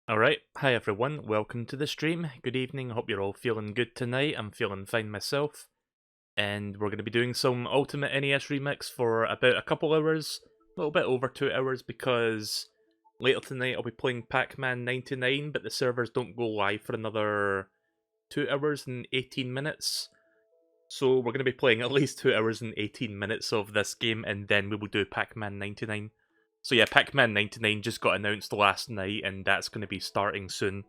Alright, hi everyone, welcome to the stream. Good evening, hope you're all feeling good tonight. I'm feeling fine myself. And we're going to be doing some Ultimate NES Remix for about a couple hours, a little bit over 2 hours, because later tonight I'll be playing Pac-Man 99, but the servers don't go live for another 2 hours and 18 minutes. So we're going to be playing at least 2 hours and 18 minutes of this game, and then we will do Pac-Man 99. So yeah, Pac-Man 99 just got announced last night, and that's going to be starting soon.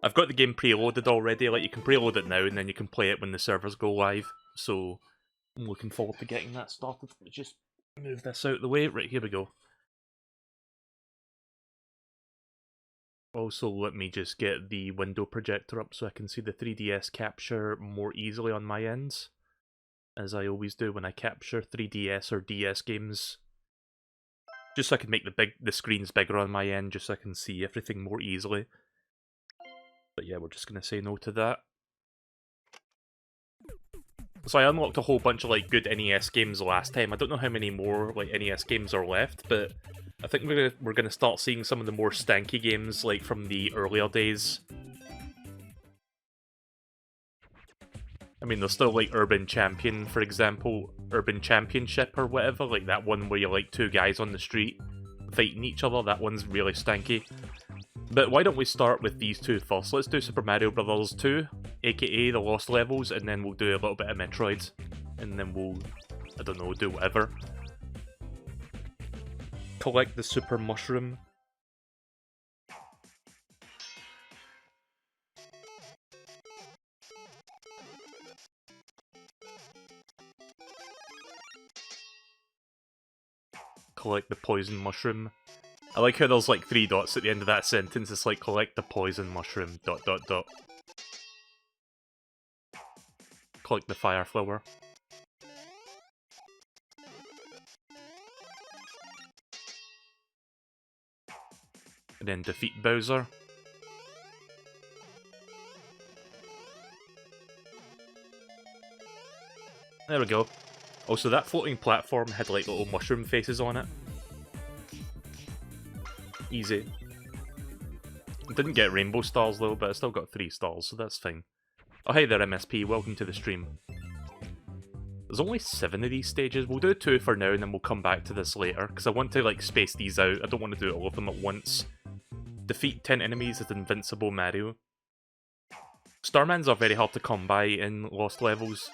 I've got the game preloaded already, like you can preload it now, and then you can play it when the servers go live. So I'm looking forward to getting that started. Let's just move this out of the way. Right, here we go. Also, let me just get the window projector up so I can see the 3DS capture more easily on my ends, as I always do when I capture 3DS or DS games. Just so I can make the screens bigger on my end, just so I can see everything more easily. But yeah, we're just gonna say no to that. So I unlocked a whole bunch of like good NES games last time. I don't know how many more like NES games are left, but I think we're gonna start seeing some of the more stanky games like from the earlier days. I mean, there's still like Urban Champion, for example, Urban Championship or whatever, like that one where you're like two guys on the street fighting each other. That one's really stanky. But why don't we start with these two first? Let's do Super Mario Bros. 2, aka The Lost Levels, and then we'll do a little bit of Metroid. And then we'll, I don't know, do whatever. Collect the Super Mushroom. Collect the Poison Mushroom. I like how there's like 3 dots at the end of that sentence. It's like, collect the Poison Mushroom, ... Collect the Fire Flower. And then defeat Bowser. There we go. Also, that floating platform had like little mushroom faces on it. Easy. I didn't get rainbow stars though, but I still got 3 stars, so that's fine. Oh hey there MSP, welcome to the stream. There's only 7 of these stages. We'll do 2 for now and then we'll come back to this later, because I want to like space these out. I don't want to do all of them at once. Defeat 10 enemies as Invincible Mario. Starmans are very hard to come by in Lost Levels.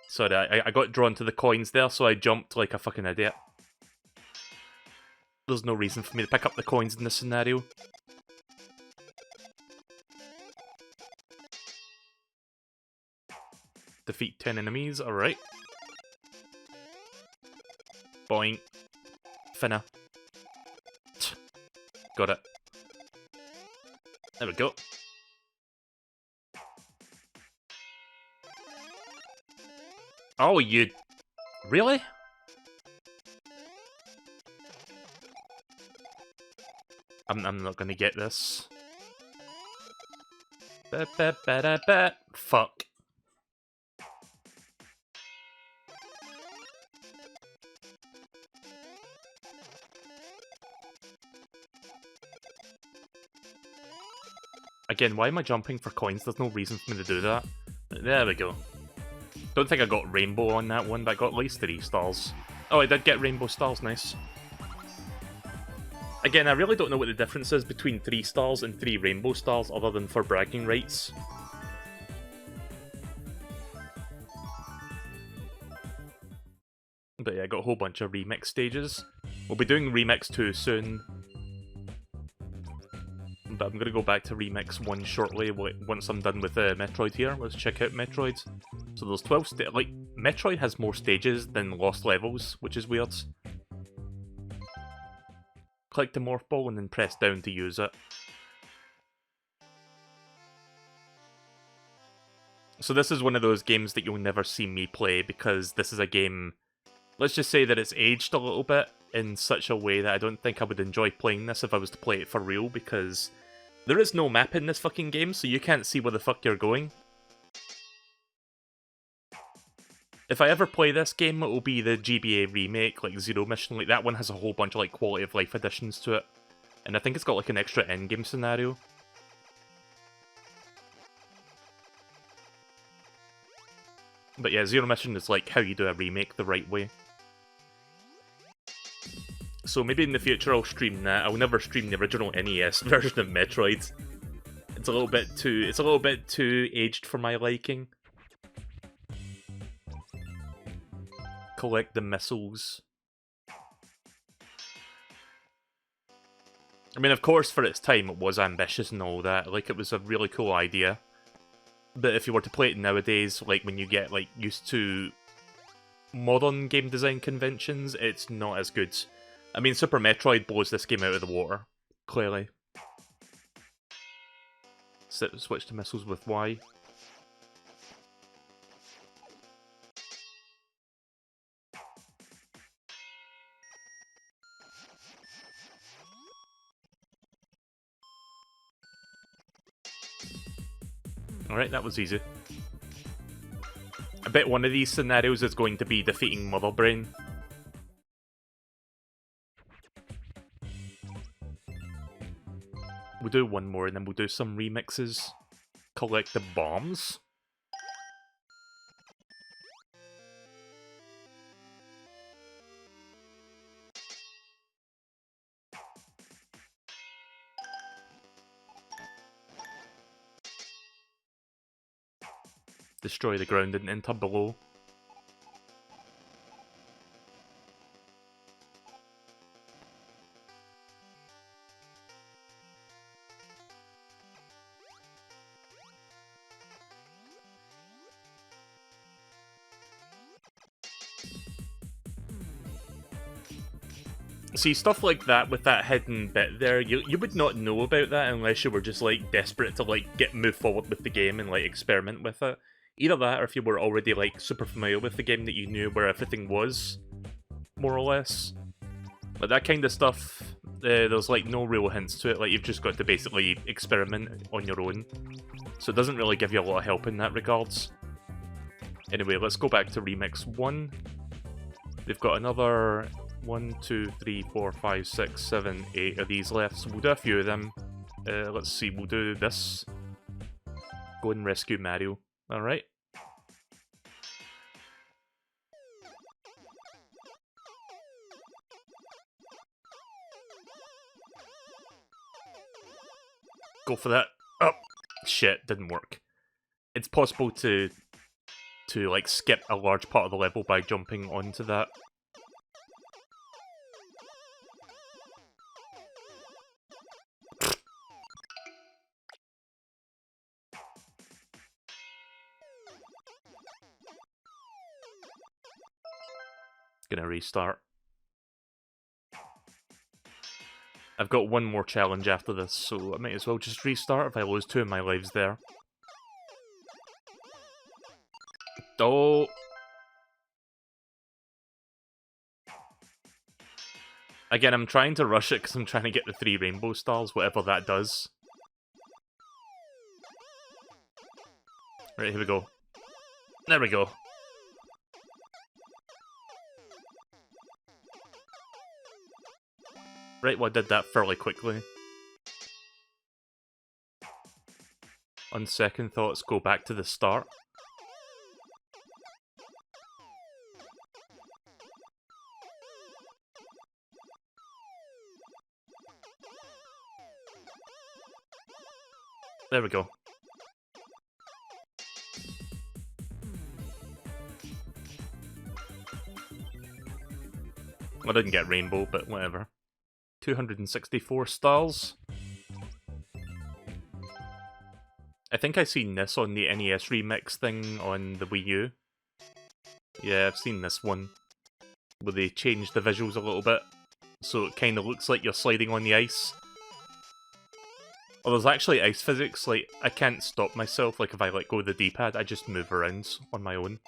Sorry, I got drawn to the coins there, so I jumped like a fucking idiot. There's no reason for me to pick up the coins in this scenario. Defeat 10 enemies, alright. Boing. Finna. Got it. There we go. Oh, you... Really? I'm not gonna get this. Fuck. Again, why am I jumping for coins? There's no reason for me to do that. There we go. Don't think I got rainbow on that one, but I got at least 3 stars. Oh, I did get rainbow stars, nice. Again, I really don't know what the difference is between 3 stars and 3 rainbow stars, other than for bragging rights. But yeah, I got a whole bunch of remix stages. We'll be doing Remix 2 soon. But I'm gonna go back to Remix 1 shortly, once I'm done with Metroid here. Let's check out Metroid. So there's 12 like, Metroid has more stages than Lost Levels, which is weird. Click the Morph Ball and then press down to use it. So this is one of those games that you'll never see me play, because this is a game... Let's just say that it's aged a little bit in such a way that I don't think I would enjoy playing this if I was to play it for real, because there is no map in this fucking game, so you can't see where the fuck you're going. If I ever play this game, it will be the GBA remake, like Zero Mission. Like, that one has a whole bunch of like quality of life additions to it. And I think it's got like an extra endgame scenario. But yeah, Zero Mission is like how you do a remake the right way. So maybe in the future I'll stream that. I'll never stream the original NES version of Metroid. It's a little bit too aged for my liking. Collect the missiles. I mean, of course, for its time, it was ambitious and all that. Like, it was a really cool idea. But if you were to play it nowadays, like, when you get, like, used to modern game design conventions, it's not as good. I mean, Super Metroid blows this game out of the water, clearly. Switch to missiles with Y. Alright, that was easy. I bet one of these scenarios is going to be defeating Mother Brain. We'll do one more and then we'll do some remixes. Collect the bombs. Destroy the ground and enter below. See, stuff like that with that hidden bit there, you would not know about that unless you were just like desperate to like move forward with the game and like experiment with it. Either that, or if you were already like super familiar with the game that you knew where everything was, more or less. But that kind of stuff, there's like no real hints to it. Like you've just got to basically experiment on your own. So it doesn't really give you a lot of help in that regards. Anyway, let's go back to Remix 1. We've got another 1, 2, 3, 4, 5, 6, 7, 8 of these left, so we'll do a few of them. Let's see, we'll do this. Go and rescue Mario. Alright. Go for that. Oh, shit, didn't work. It's possible to like skip a large part of the level by jumping onto that. Gonna restart. I've got one more challenge after this, so I might as well just restart if I lose 2 of my lives there. Oh! Again, I'm trying to rush it because I'm trying to get the 3 rainbow stars, whatever that does. Right, here we go. There we go. Right, well I did that fairly quickly. On second thoughts, go back to the start. There we go. I didn't get rainbow, but whatever. 264 stars. I think I've seen this on the NES remix thing on the Wii U. Yeah, I've seen this one. Where they changed the visuals a little bit. So it kind of looks like you're sliding on the ice. Oh, there's actually ice physics, like, I can't stop myself, like if I let go of the D-pad, I just move around on my own.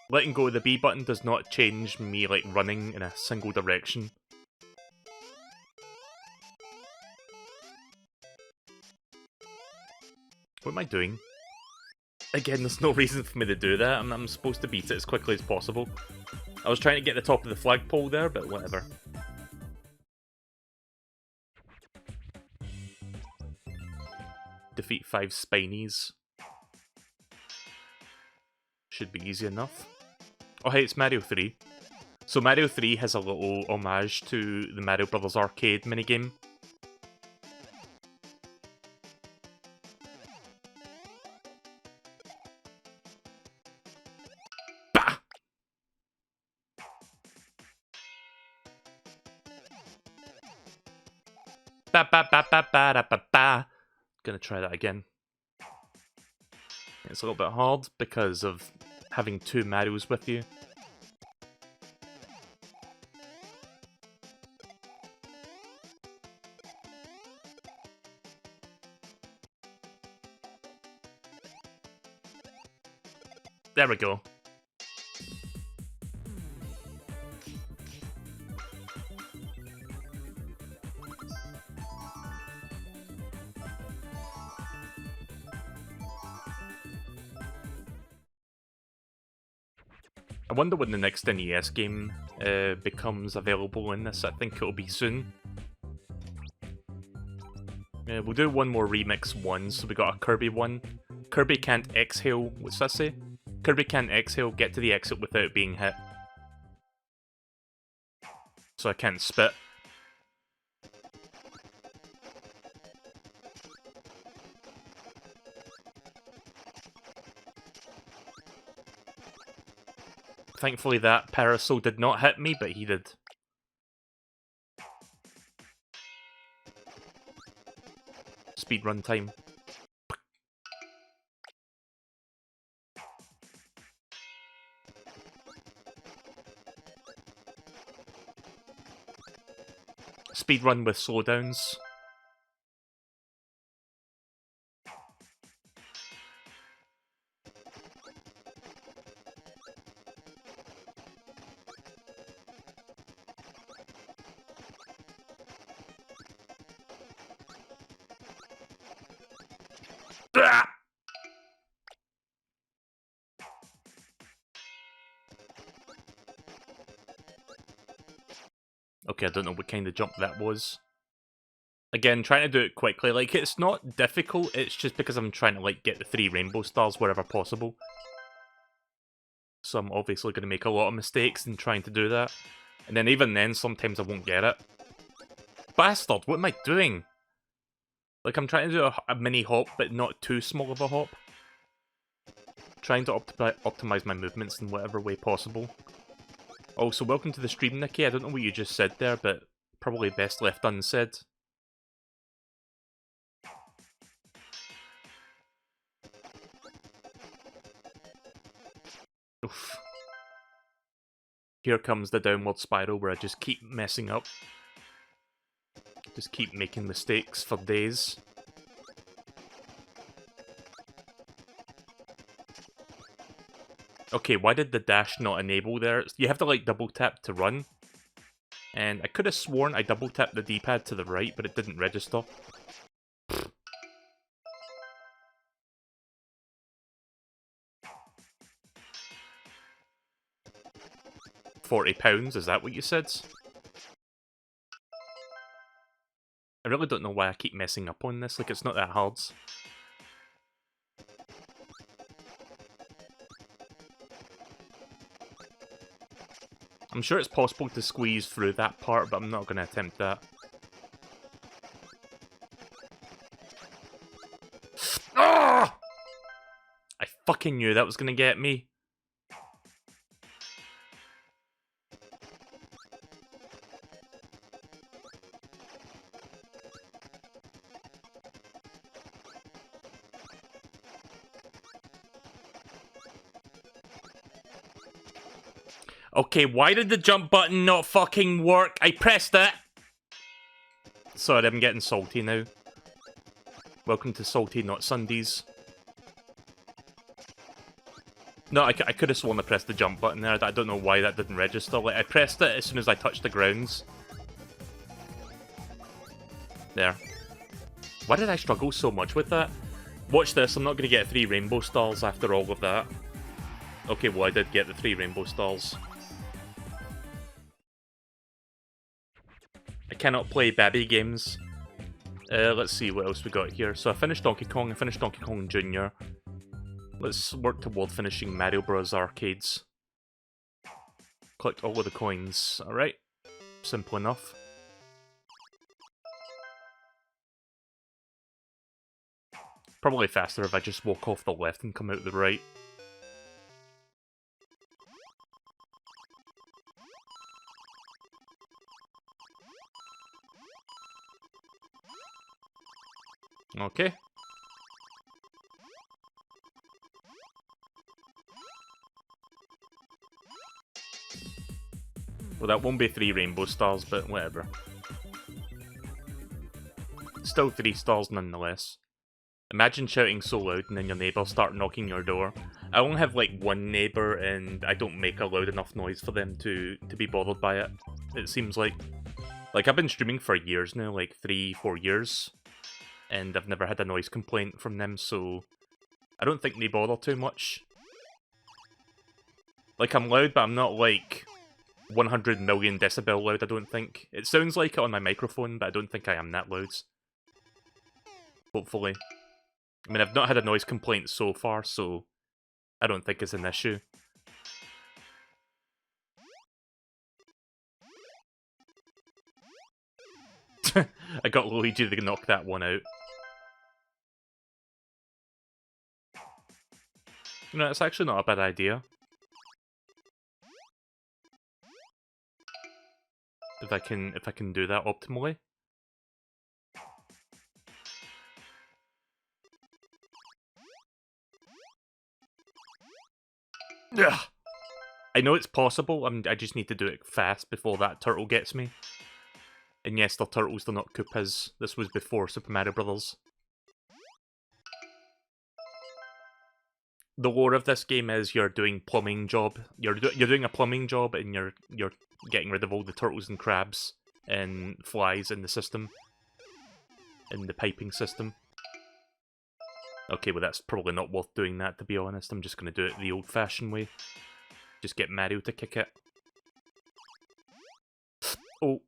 Letting go of the B button does not change me, like, running in a single direction. What am I doing? Again, there's no reason for me to do that. I'm supposed to beat it as quickly as possible. I was trying to get the top of the flagpole there, but whatever. defeat 5 Spinies. Should be easy enough. Oh hey, it's Mario 3. So Mario 3 has a little homage to the Mario Brothers arcade minigame. Bah! Ba ba ba ba ba da ba ba. Gonna try that again. It's a little bit hard because of having 2 Marios with you. There we go. I wonder when the next NES game becomes available in this. I think it'll be soon. We'll do one more remix one, so we got a Kirby one. Kirby can't exhale, what's that say? Kirby can't exhale, get to the exit without being hit. So I can't spit. Thankfully that parasol did not hit me, but he did. Speedrun time. Speedrun with slowdowns. Okay, I don't know what kind of jump that was. Again, trying to do it quickly. Like, it's not difficult, it's just because I'm trying to, like, get the 3 rainbow stars wherever possible. So I'm obviously going to make a lot of mistakes in trying to do that. And then even then, sometimes I won't get it. Bastard, what am I doing? Like, I'm trying to do a mini hop, but not too small of a hop. Trying to optimize my movements in whatever way possible. Also, welcome to the stream, Nikki. I don't know what you just said there, but probably best left unsaid. Oof. Here comes the downward spiral where I just keep messing up. Just keep making mistakes for days. Okay, why did the dash not enable there? You have to, like, double tap to run. And I could have sworn I double tapped the D-pad to the right, but it didn't register. £40, is that what you said? I really don't know why I keep messing up on this, like it's not that hard. I'm sure it's possible to squeeze through that part, but I'm not going to attempt that. Ah! I fucking knew that was going to get me. Okay, why did the jump button not fucking work? I pressed it! Sorry, I'm getting salty now. Welcome to Salty Not Sundays. No, I could have sworn I pressed the jump button there. I don't know why that didn't register. Like, I pressed it as soon as I touched the grounds. There. Why did I struggle so much with that? Watch this, I'm not going to get 3 rainbow stars after all of that. Okay, well I did get the 3 rainbow stars. I cannot play baby games. Let's see what else we got here. So I finished Donkey Kong, I finished Donkey Kong Jr. Let's work toward finishing Mario Bros. Arcades. Collect all of the coins. Alright. Simple enough. Probably faster if I just walk off the left and come out the right. Okay. Well, that won't be 3 rainbow stars, but whatever. Still 3 stars nonetheless. Imagine shouting so loud and then your neighbours start knocking your door. I only have like one neighbour and I don't make a loud enough noise for them to be bothered by it. It seems like... Like, I've been streaming for years now, like 3-4 years. And I've never had a noise complaint from them, so... I don't think they bother too much. Like, I'm loud, but I'm not like 100 million decibel loud, I don't think. It sounds like it on my microphone, but I don't think I am that loud. Hopefully. I mean, I've not had a noise complaint so far, so I don't think it's an issue. I got Luigi to knock that one out. You know, it's actually not a bad idea. If I can do that optimally. Ugh. I know it's possible, I just need to do it fast before that turtle gets me. And yes, they're turtles, they're not Koopas. This was before Super Mario Brothers. The lore of this game is you're doing plumbing job. You're doing a plumbing job, and you're getting rid of all the turtles and crabs and flies in the system, in the piping system. Okay, well that's probably not worth doing that, to be honest. I'm just going to do it the old-fashioned way. Just get Mario to kick it. Oh.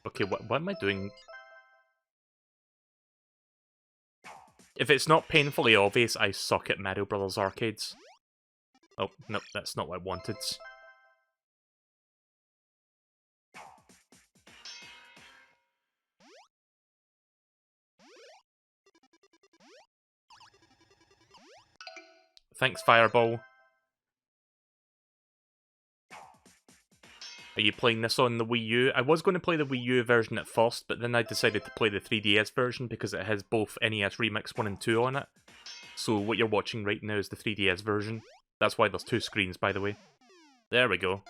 Okay, what am I doing? If it's not painfully obvious, I suck at Mario Brothers arcades. Oh, nope, that's not what I wanted. Thanks, Fireball. Are you playing this on the Wii U? I was going to play the Wii U version at first, but then I decided to play the 3DS version because it has both NES Remix 1 and 2 on it. So what you're watching right now is the 3DS version. That's why there's 2 screens, by the way. There we go.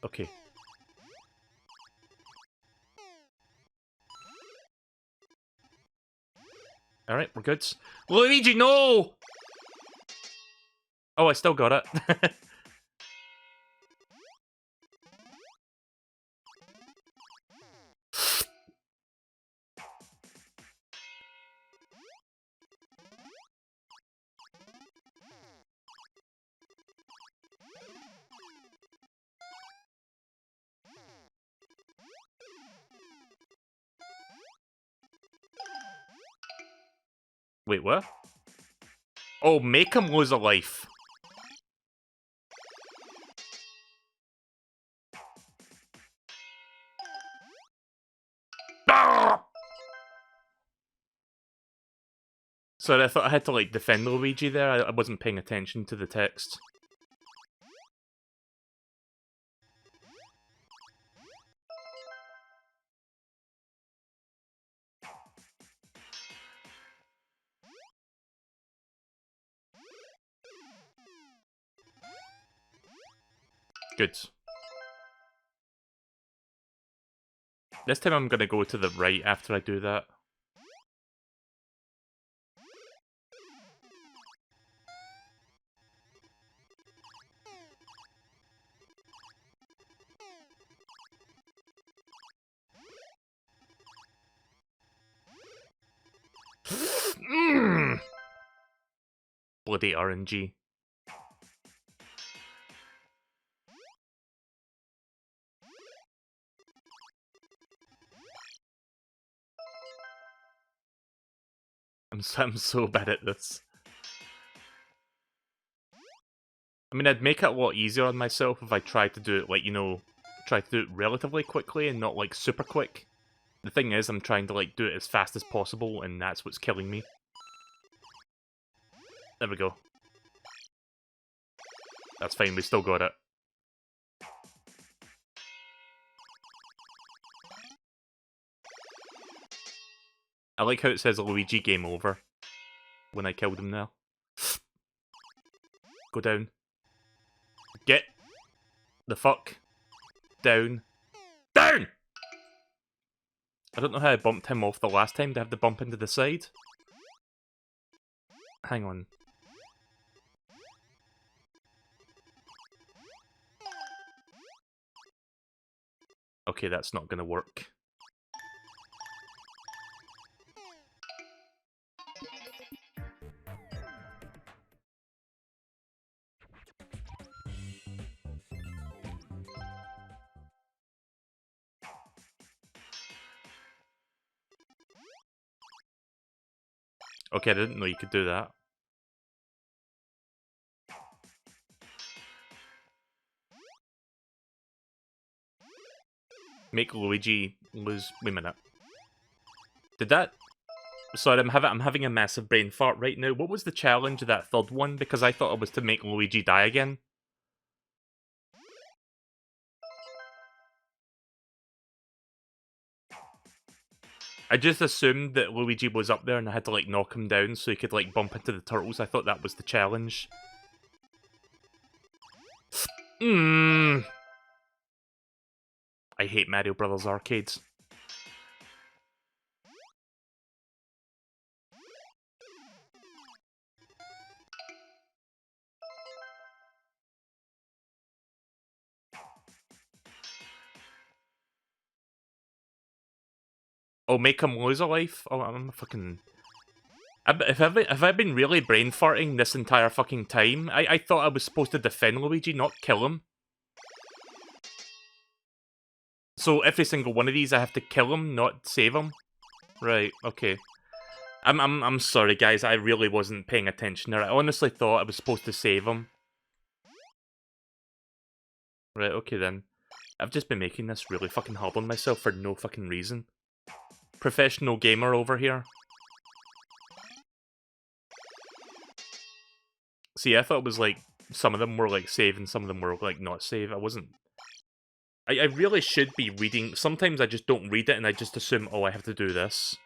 Okay. Alright, we're good. Luigi, no! Oh, I still got it. Wait, what? Oh, make him lose a life. Ah! Sorry, I thought I had to, like, defend Luigi there. I wasn't paying attention to the text. Good. This time I'm gonna go to the right after I do that. Bloody RNG. I'm so bad at this. I mean, I'd make it a lot easier on myself if I tried to do it, like, you know, try to do it relatively quickly and not, like, super quick. The thing is, I'm trying to, like, do it as fast as possible, and that's what's killing me. There we go. That's fine, we still got it. I like how it says Luigi game over when I killed him now. Go down. Get the fuck down. Down! I don't know how I bumped him off the last time. Do I have to bump into the side? Hang on. Okay, that's not gonna work. Okay, I didn't know you could do that. Make Luigi lose... Wait a minute. Did that... Sorry, I'm having a massive brain fart right now. What was the challenge of that third one? Because I thought it was to make Luigi die again. I just assumed that Luigi was up there and I had to, like, knock him down so he could, like, bump into the turtles. I thought that was the challenge. I hate Mario Brothers arcades. Oh, make him lose a life? Oh, I'm fucking... Have I been really brain farting this entire fucking time? I thought I was supposed to defend Luigi, not kill him. So every single one of these I have to kill him, not save him? Right, okay. I'm sorry guys, I really wasn't paying attention there. I honestly thought I was supposed to save him. Right, okay then. I've just been making this really fucking hard on myself for no fucking reason. Professional gamer over here. See, I thought it was like, some of them were like save and some of them were like not save. I wasn't... I really should be reading... Sometimes I just don't read it and I just assume, oh, I have to do this.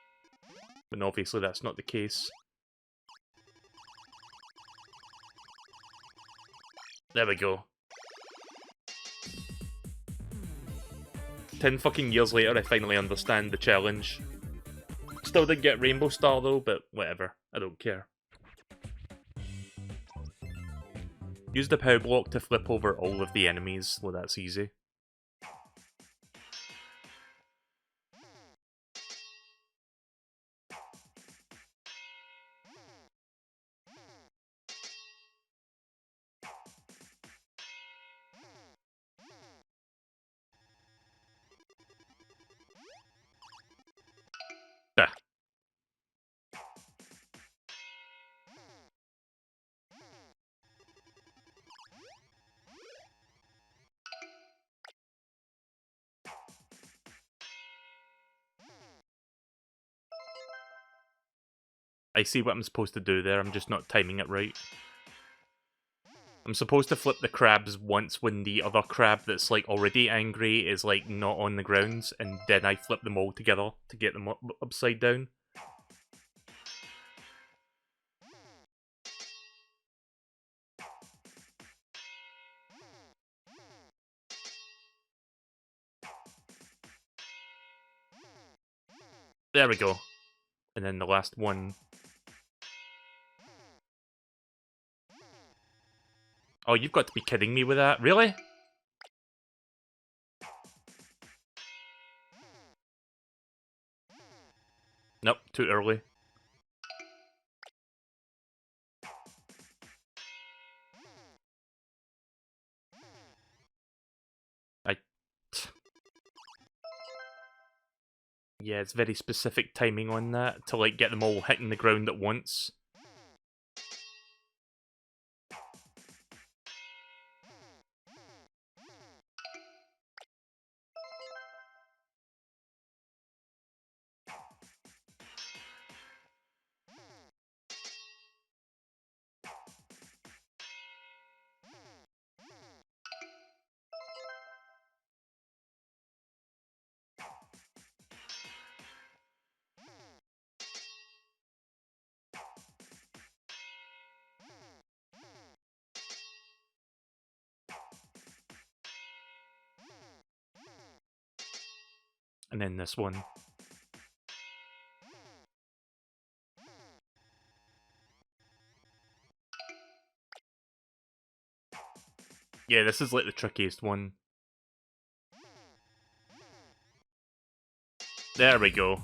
But obviously that's not the case. There we go. 10 fucking years later, I finally understand the challenge. Still didn't get Rainbow Star though, but whatever. I don't care. Use the power block to flip over all of the enemies. Well, that's easy. Ah. I see what I'm supposed to do there, I'm just not timing it right. I'm supposed to flip the crabs once when the other crab that's, like, already angry is, like, not on the ground, and then I flip them all together to get them upside down. There we go. And then the last one. Oh, you've got to be kidding me with that. Really? Nope, too early. I... Yeah, it's very specific timing on that to like get them all hitting the ground at once. And then this one. Yeah, this is like the trickiest one. There we go.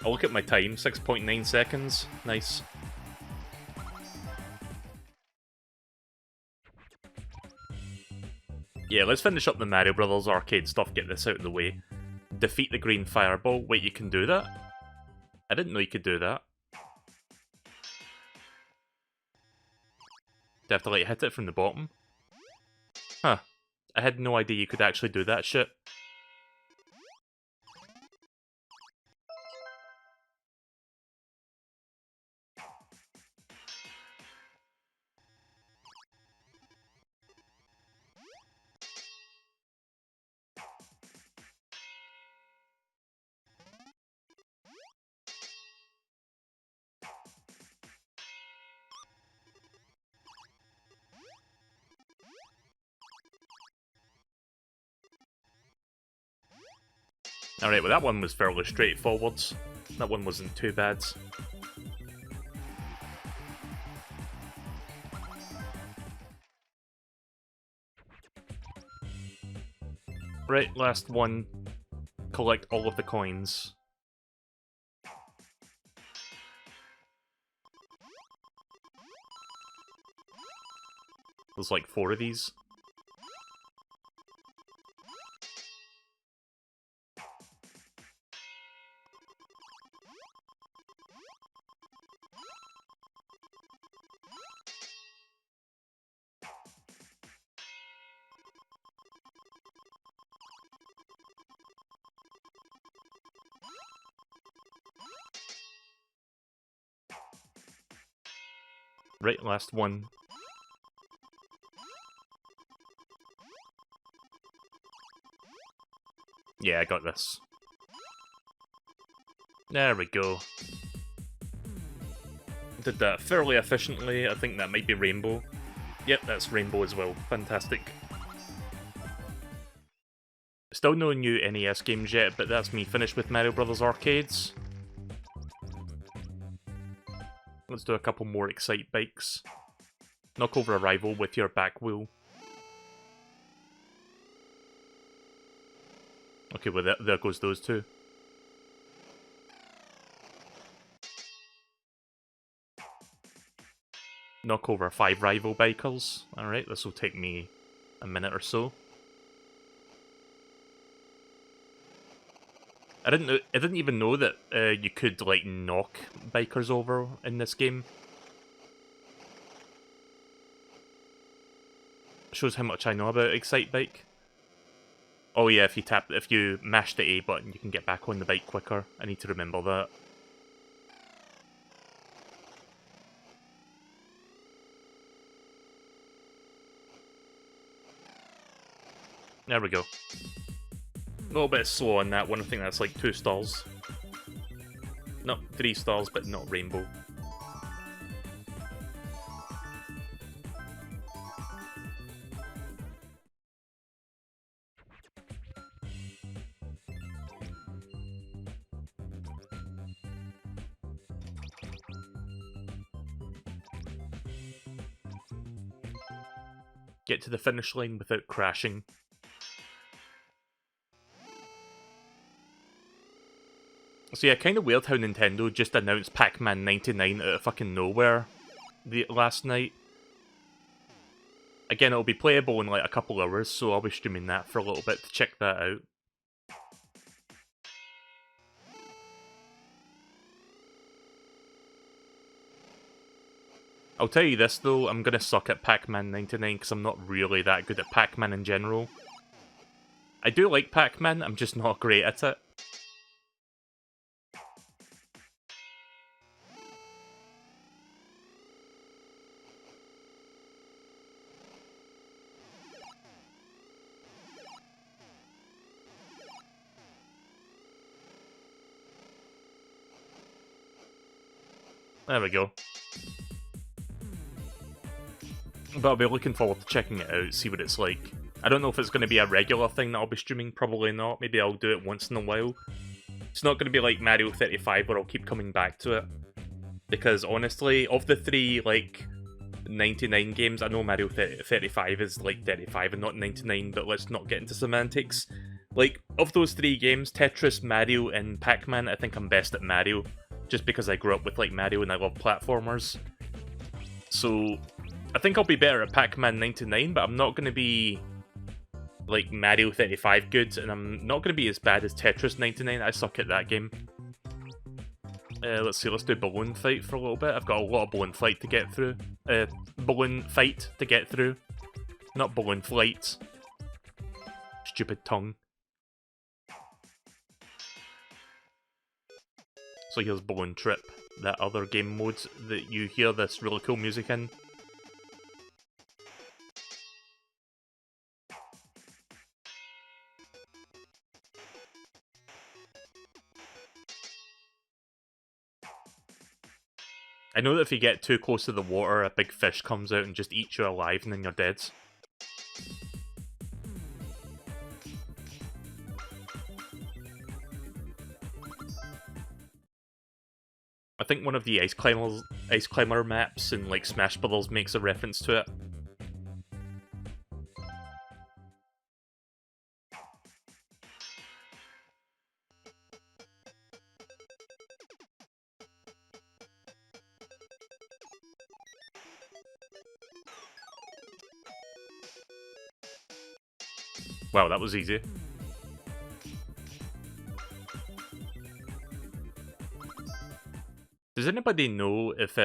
I'll look at my time, 6.9 seconds. Nice. Yeah, let's finish up the Mario Brothers arcade stuff, get this out of the way. Defeat the green fireball. Wait, you can do that? I didn't know you could do that. Do I have to, like, hit it from the bottom? Huh. I had no idea you could actually do that shit. Alright, well that one was fairly straightforward. That one wasn't too bad. Right, last one. Collect all of the coins. There's like 4 of these. Right, last one. Yeah, I got this. There we go. Did that fairly efficiently. I think that might be Rainbow. Yep, that's Rainbow as well. Fantastic. Still no new NES games yet, but that's me finished with Mario Brothers Arcades. Let's do a couple more Excite Bikes. Knock over a rival with your back wheel. Okay, well there goes those two. Knock over 5 rival bikers. Alright, this will take me a minute or so. I didn't even know that you could like knock bikers over in this game. Shows how much I know about Excite Bike. Oh yeah, if you mash the A button, you can get back on the bike quicker. I need to remember that. There we go. A little bit slow on that one. I think that's like 2 stars. No, 3 stars, but not Rainbow. Get to the finish line without crashing. So yeah, kind of weird how Nintendo just announced Pac-Man 99 out of fucking nowhere last night. Again, it'll be playable in like a couple hours, so I'll be streaming that for a little bit to check that out. I'll tell you this though, I'm gonna suck at Pac-Man 99 because I'm not really that good at Pac-Man in general. I do like Pac-Man, I'm just not great at it. There we go. But I'll be looking forward to checking it out, see what it's like. I don't know if it's going to be a regular thing that I'll be streaming, probably not. Maybe I'll do it once in a while. It's not going to be like Mario 35 where I'll keep coming back to it. Because honestly, of the three, like, 99 games, I know Mario 35 is like 35 and not 99, but let's not get into semantics. Like, of those three games, Tetris, Mario, and Pac-Man, I think I'm best at Mario. Just because I grew up with, like, Mario and I love platformers. So, I think I'll be better at Pac-Man 99, but I'm not going to be like Mario 35 good, and I'm not going to be as bad as Tetris 99. I suck at that game. Let's see, let's do Balloon Fight for a little bit. I've got a lot of Balloon Fight to get through. Balloon Fight to get through. Not Balloon Flight. Stupid tongue. So here's Balloon Trip, that other game mode that you hear this really cool music in. I know that if you get too close to the water, a big fish comes out and just eats you alive and then you're dead. I think one of the ice climber maps in like Smash Bros makes a reference to it. Wow, that was easy. Does anybody know if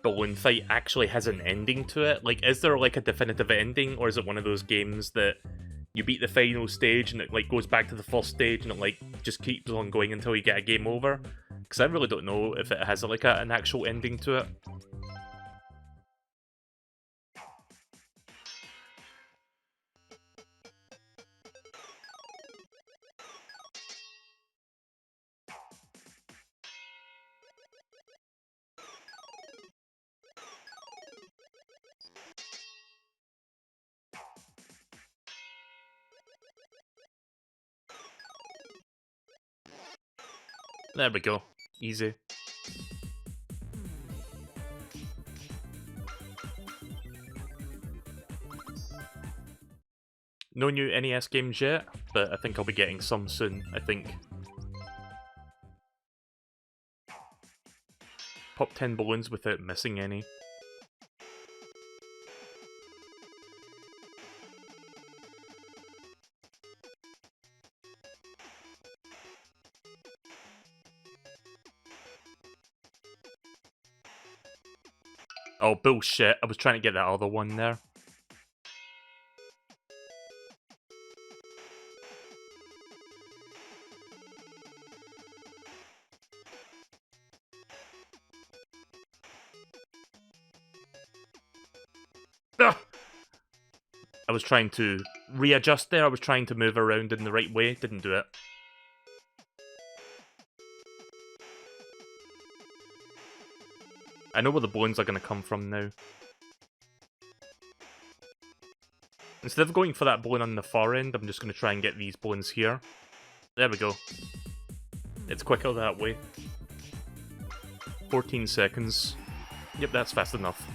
Balloon Fight actually has an ending to it? Like, is there like a definitive ending, or is it one of those games that you beat the final stage and it like goes back to the first stage and it like just keeps on going until you get a game over? Because I really don't know if it has like an actual ending to it. There we go. Easy. No new NES games yet, but I think I'll be getting some soon, I think. Pop 10 balloons without missing any. Oh, bullshit. I was trying to get that other one there. Ugh! I was trying to readjust there. I was trying to move around in the right way. Didn't do it. I know where the balloons are going to come from now. Instead of going for that balloon on the far end, I'm just going to try and get these balloons here. There we go. It's quicker that way. 14 seconds. Yep, that's fast enough.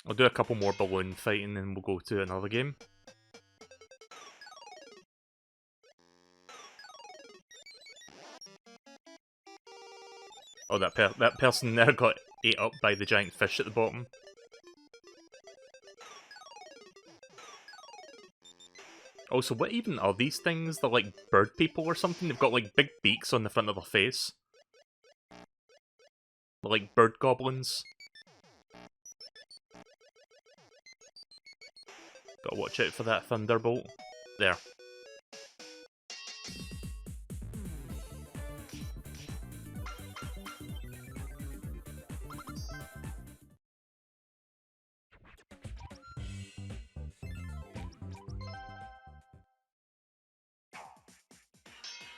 I'll do a couple more balloon fighting and then we'll go to another game. Oh, that person there got ate up by the giant fish at the bottom. Also, what even are these things? They're like bird people or something? They've got like big beaks on the front of their face. They're like bird goblins. Gotta watch out for that thunderbolt. There.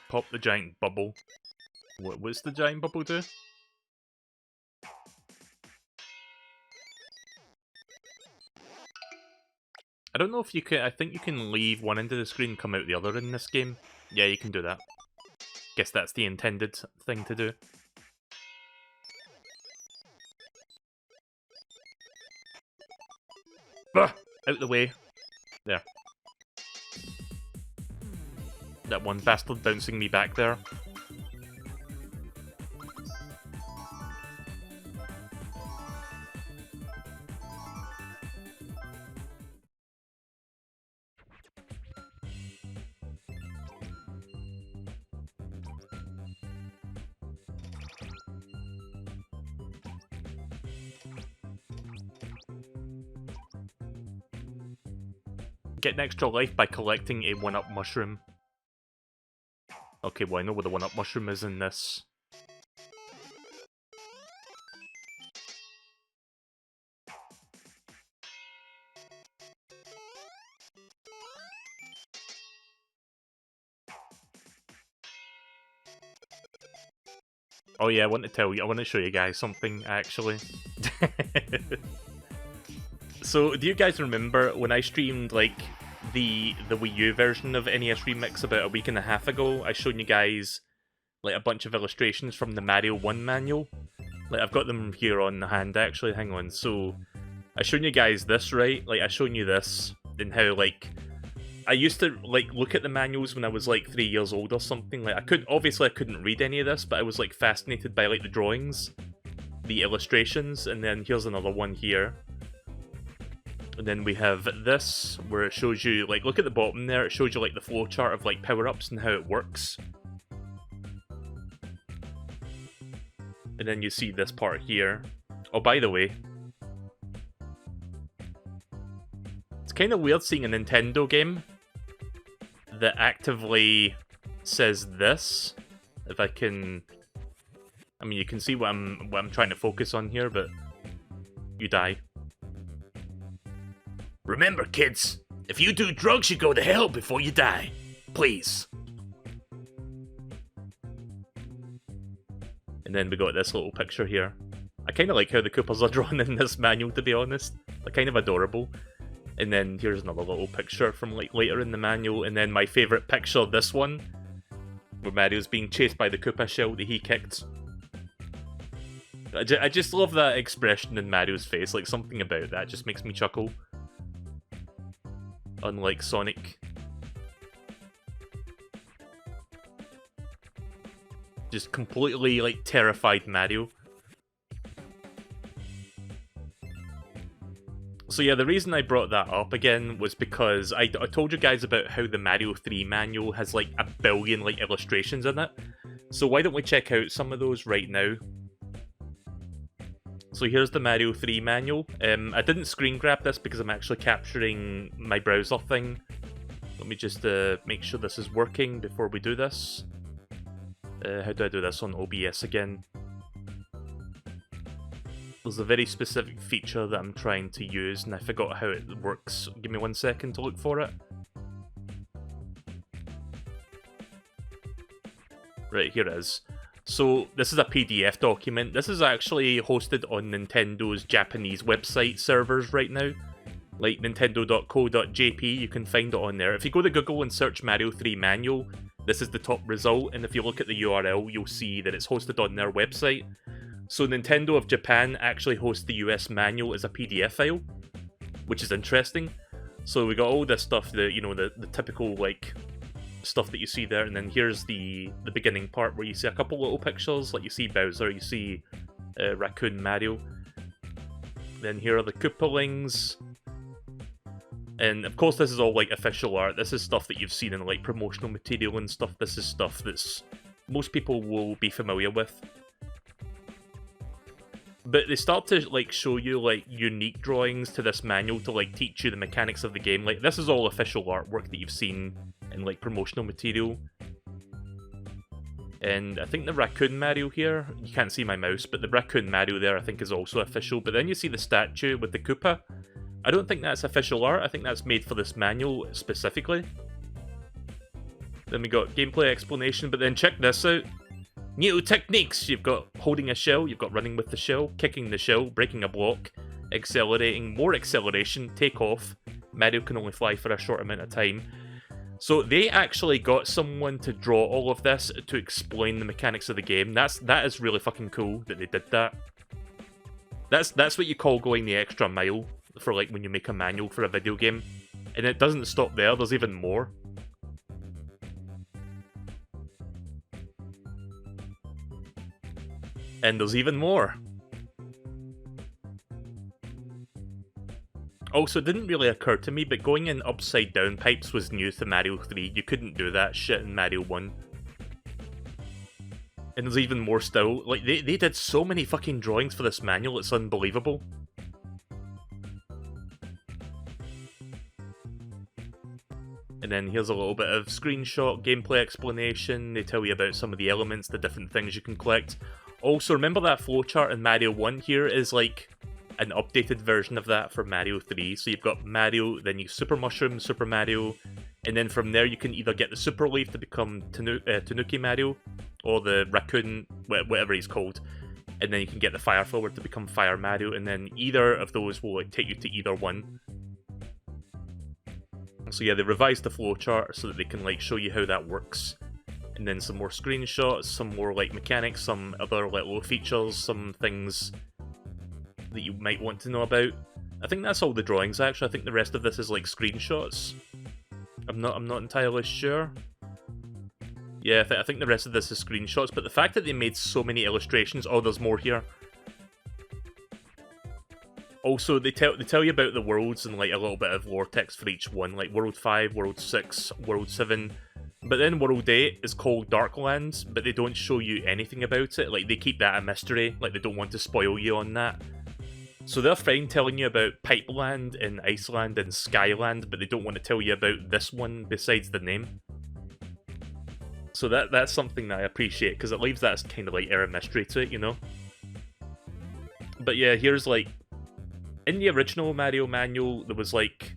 Pop the giant bubble. What's the giant bubble do? I don't know if you can. I think you can leave one end of the screen and come out the other in this game. Yeah, you can do that. Guess that's the intended thing to do. Bah! Out the way. There. That one bastard bouncing me back there. Get an extra life by collecting a 1-up mushroom. Okay, well I know where the 1-up mushroom is in this. Oh yeah, I want to show you guys something, actually. So, do you guys remember when I streamed, like, the Wii U version of NES Remix about a week and a half ago? I showed you guys, like, a bunch of illustrations from the Mario 1 manual. Like, I've got them here on the hand, actually, hang on. So, I showed you guys this, right? Like, I showed you this, and how, like, I used to, like, look at the manuals when I was, like, 3 years old or something. Like, obviously I couldn't read any of this, but I was, like, fascinated by, like, the drawings, the illustrations, and then here's another one here. And then we have this, where it shows you, like, look at the bottom there, it shows you, like, the flowchart of, like, power-ups and how it works. And then you see this part here. Oh, by the way, it's kind of weird seeing a Nintendo game that actively says this. If I can... I mean, you can see what I'm trying to focus on here, but you die. Remember, kids, if you do drugs, you go to hell before you die. Please. And then we got this little picture here. I kind of like how the Koopas are drawn in this manual, to be honest. They're kind of adorable. And then here's another little picture from like later in the manual. And then my favourite picture, this one, where Mario's being chased by the Koopa shell that he kicked. I just love that expression in Mario's face. Like, something about that just makes me chuckle. Unlike Sonic. Just completely, like, terrified Mario. So yeah, the reason I brought that up again was because I told you guys about how the Mario 3 manual has, like, 1 billion, like, illustrations in it. So why don't we check out some of those right now. So here's the Mario 3 manual. I didn't screen grab this because I'm actually capturing my browser thing. Let me just make sure this is working before we do this. How do I do this on OBS again? There's a very specific feature that I'm trying to use and I forgot how it works. Give me 1 second to look for it. Right, here it is. So, this is a PDF document. This is actually hosted on Nintendo's Japanese website servers right now. Like nintendo.co.jp, you can find it on there. If you go to Google and search Mario 3 Manual, this is the top result, and if you look at the URL, you'll see that it's hosted on their website. So Nintendo of Japan actually hosts the US manual as a PDF file, which is interesting. So we got all this stuff, the typical, like, stuff that you see there, and then here's the beginning part where you see a couple little pictures, like you see Bowser, you see Raccoon Mario. Then here are the Koopalings. And of course this is all like official art, this is stuff that you've seen in like promotional material and stuff, this is stuff that's most people will be familiar with. But they start to like show you like unique drawings to this manual to like teach you the mechanics of the game. Like this is all official artwork that you've seen in like promotional material. And I think the Raccoon Mario here, you can't see my mouse, but the Raccoon Mario there I think is also official. But then you see the statue with the Koopa. I don't think that's official art, I think that's made for this manual specifically. Then we got gameplay explanation, but then check this out. New techniques! You've got holding a shell, you've got running with the shell, kicking the shell, breaking a block, accelerating, more acceleration, take off. Mario can only fly for a short amount of time. So they actually got someone to draw all of this to explain the mechanics of the game. That is really fucking cool that they did that. That's what you call going the extra mile for like when you make a manual for a video game. And it doesn't stop there, there's even more. And there's even more. Also, it didn't really occur to me, but going in upside down pipes was new to Mario 3. You couldn't do that shit in Mario 1. And there's even more still. Like, they did so many fucking drawings for this manual, it's unbelievable. And then here's a little bit of screenshot, gameplay explanation. They tell you about some of the elements, the different things you can collect. Also, remember that flowchart in Mario 1 here is like an updated version of that for Mario 3. So you've got Mario, then you Super Mushroom, Super Mario, and then from there you can either get the Super Leaf to become Tanuki Mario, or the Raccoon, whatever he's called, and then you can get the Fire Flower to become Fire Mario, and then either of those will like take you to either one. So yeah, they revised the flowchart so that they can like show you how that works. And then some more screenshots, some more like mechanics, some other like little features, some things that you might want to know about. I think that's all the drawings actually. I think the rest of this is like screenshots. I'm not entirely sure. Yeah, I think the rest of this is screenshots, but the fact that they made so many illustrations, oh there's more here. Also, they tell you about the worlds and like a little bit of lore text for each one, like World 5, World 6, World 7. But then World 8 is called Darklands, but they don't show you anything about it. Like, they keep that a mystery, like they don't want to spoil you on that. So they're fine telling you about Pipeland and Iceland and Skyland, but they don't want to tell you about this one besides the name. So that's something that I appreciate, because it leaves that kind of like air of mystery to it, you know? But yeah, here's like, in the original Mario manual, there was like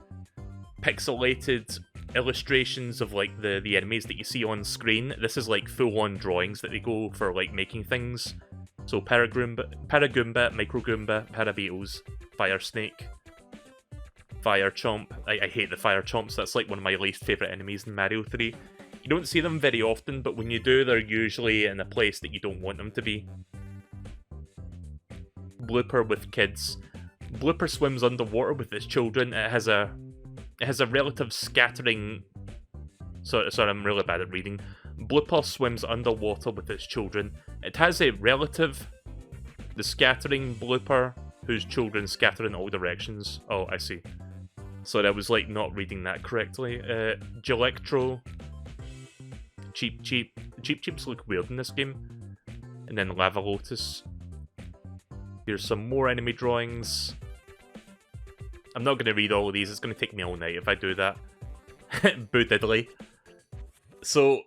pixelated illustrations of like the enemies that you see on screen. This is like full-on drawings that they go for like making things. So Paragoomba, Microgoomba, Parabeetles, Fire Snake, Fire Chomp. I hate the Fire Chomps, that's like one of my least favourite enemies in Mario 3. You don't see them very often, but when you do, they're usually in a place that you don't want them to be. Blooper with kids. Blooper swims underwater with its children. It has a relative scattering... Sorry, I'm really bad at reading. Blooper swims underwater with its children. It has a relative, the scattering Blooper, whose children scatter in all directions. Oh, I see. Sorry, I was like not reading that correctly. Gelectro. Cheep Cheeps look weird in this game. And then Lava Lotus. Here's some more enemy drawings. I'm not going to read all of these, it's going to take me all night if I do that. Boo Diddly. So,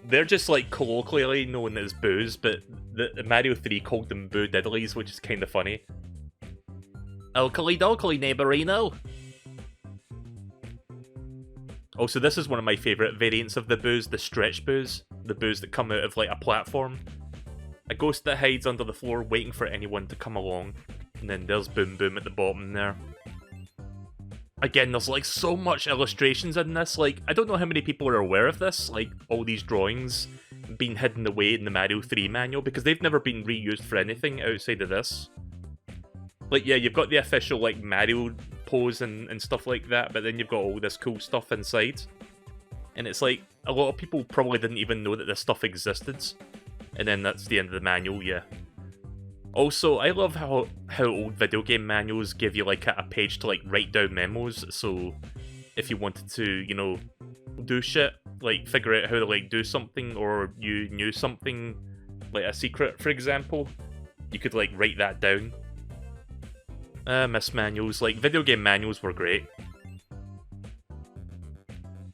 they're just like colloquially known as boos, but the Mario 3 called them Boo Diddlies, which is kind of funny. Oakley dokley, neighborino. Also, this is one of my favourite variants of the boos, the stretch boos. The boos that come out of like a platform. A ghost that hides under the floor waiting for anyone to come along. And then there's Boom Boom at the bottom there. Again, there's like so much illustrations in this, like, I don't know how many people are aware of this, like, all these drawings being hidden away in the Mario 3 manual, because they've never been reused for anything outside of this. Like, yeah, you've got the official, like, Mario pose and stuff like that, but then you've got all this cool stuff inside. And it's like, a lot of people probably didn't even know that this stuff existed. And then that's the end of the manual, yeah. Also, I love how old video game manuals give you like a page to like write down memos, so if you wanted to, you know, do shit, like figure out how to like do something, or you knew something, like a secret, for example, you could like write that down. Miss manuals, like video game manuals were great.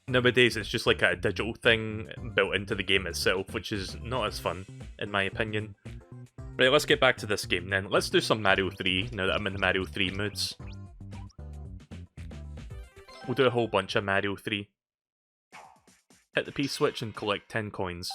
Nowadays it's just like a digital thing built into the game itself, which is not as fun, in my opinion. Right, let's get back to this game then. Let's do some Mario 3, now that I'm in the Mario 3 moods. We'll do a whole bunch of Mario 3. Hit the P-switch and collect 10 coins.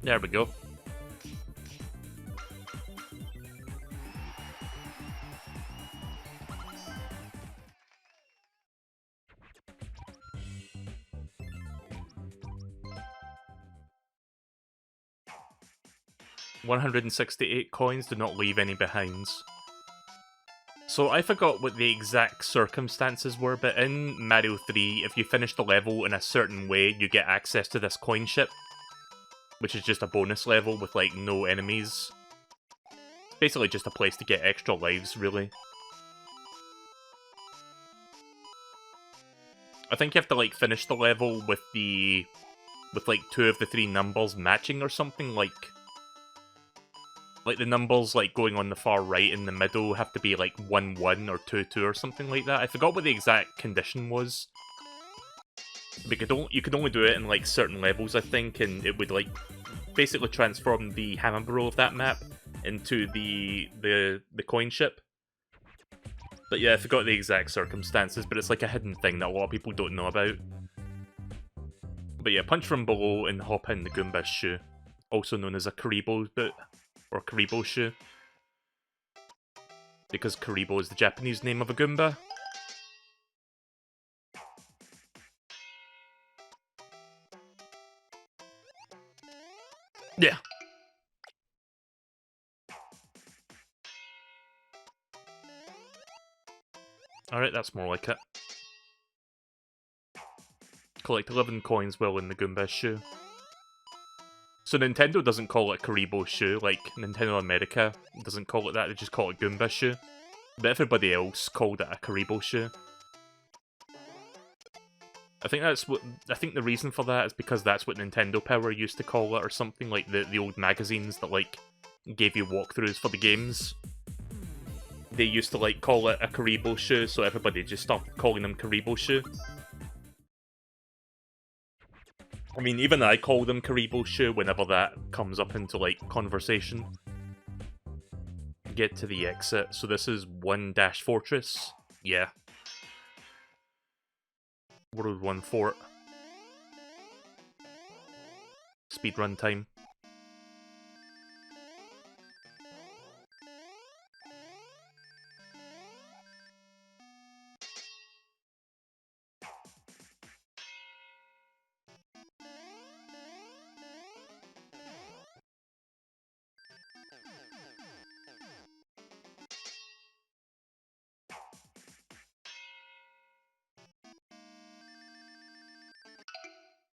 There we go. $168 coins, do not leave any behinds. So I forgot what the exact circumstances were, but in Mario 3, if you finish the level in a certain way, you get access to this coin ship, which is just a bonus level with like no enemies. It's basically just a place to get extra lives, really. I think you have to like finish the level with like 2 of the 3 numbers matching or something, like the numbers like going on the far right in the middle have to be like 1-1 or 2-2 or something like that. I forgot what the exact condition was. But you could only do it in like certain levels, I think, and it would like basically transform the hammer of that map into the coin ship. But yeah, I forgot the exact circumstances, but it's like a hidden thing that a lot of people don't know about. But yeah, punch from below and hop in the Goomba's shoe, also known as a Karibo boot, or Karibo shoe, because Karibo is the Japanese name of a Goomba. Yeah. Alright, that's more like it. Collect 11 coins while in the Goomba's shoe. So Nintendo doesn't call it Karibo shoe, like Nintendo America doesn't call it that, they just call it Goomba shoe. But everybody else called it a Karibo shoe. I think the reason for that is because that's what Nintendo Power used to call it, or something, like the old magazines that like gave you walkthroughs for the games. They used to like call it a Karibo shoe, so everybody just stopped calling them Karibo shoe. I mean, even I call them Karibo shoe whenever that comes up into like conversation. Get to the exit. So this is 1-Fortress. Yeah. World 1 Fort. Speedrun time.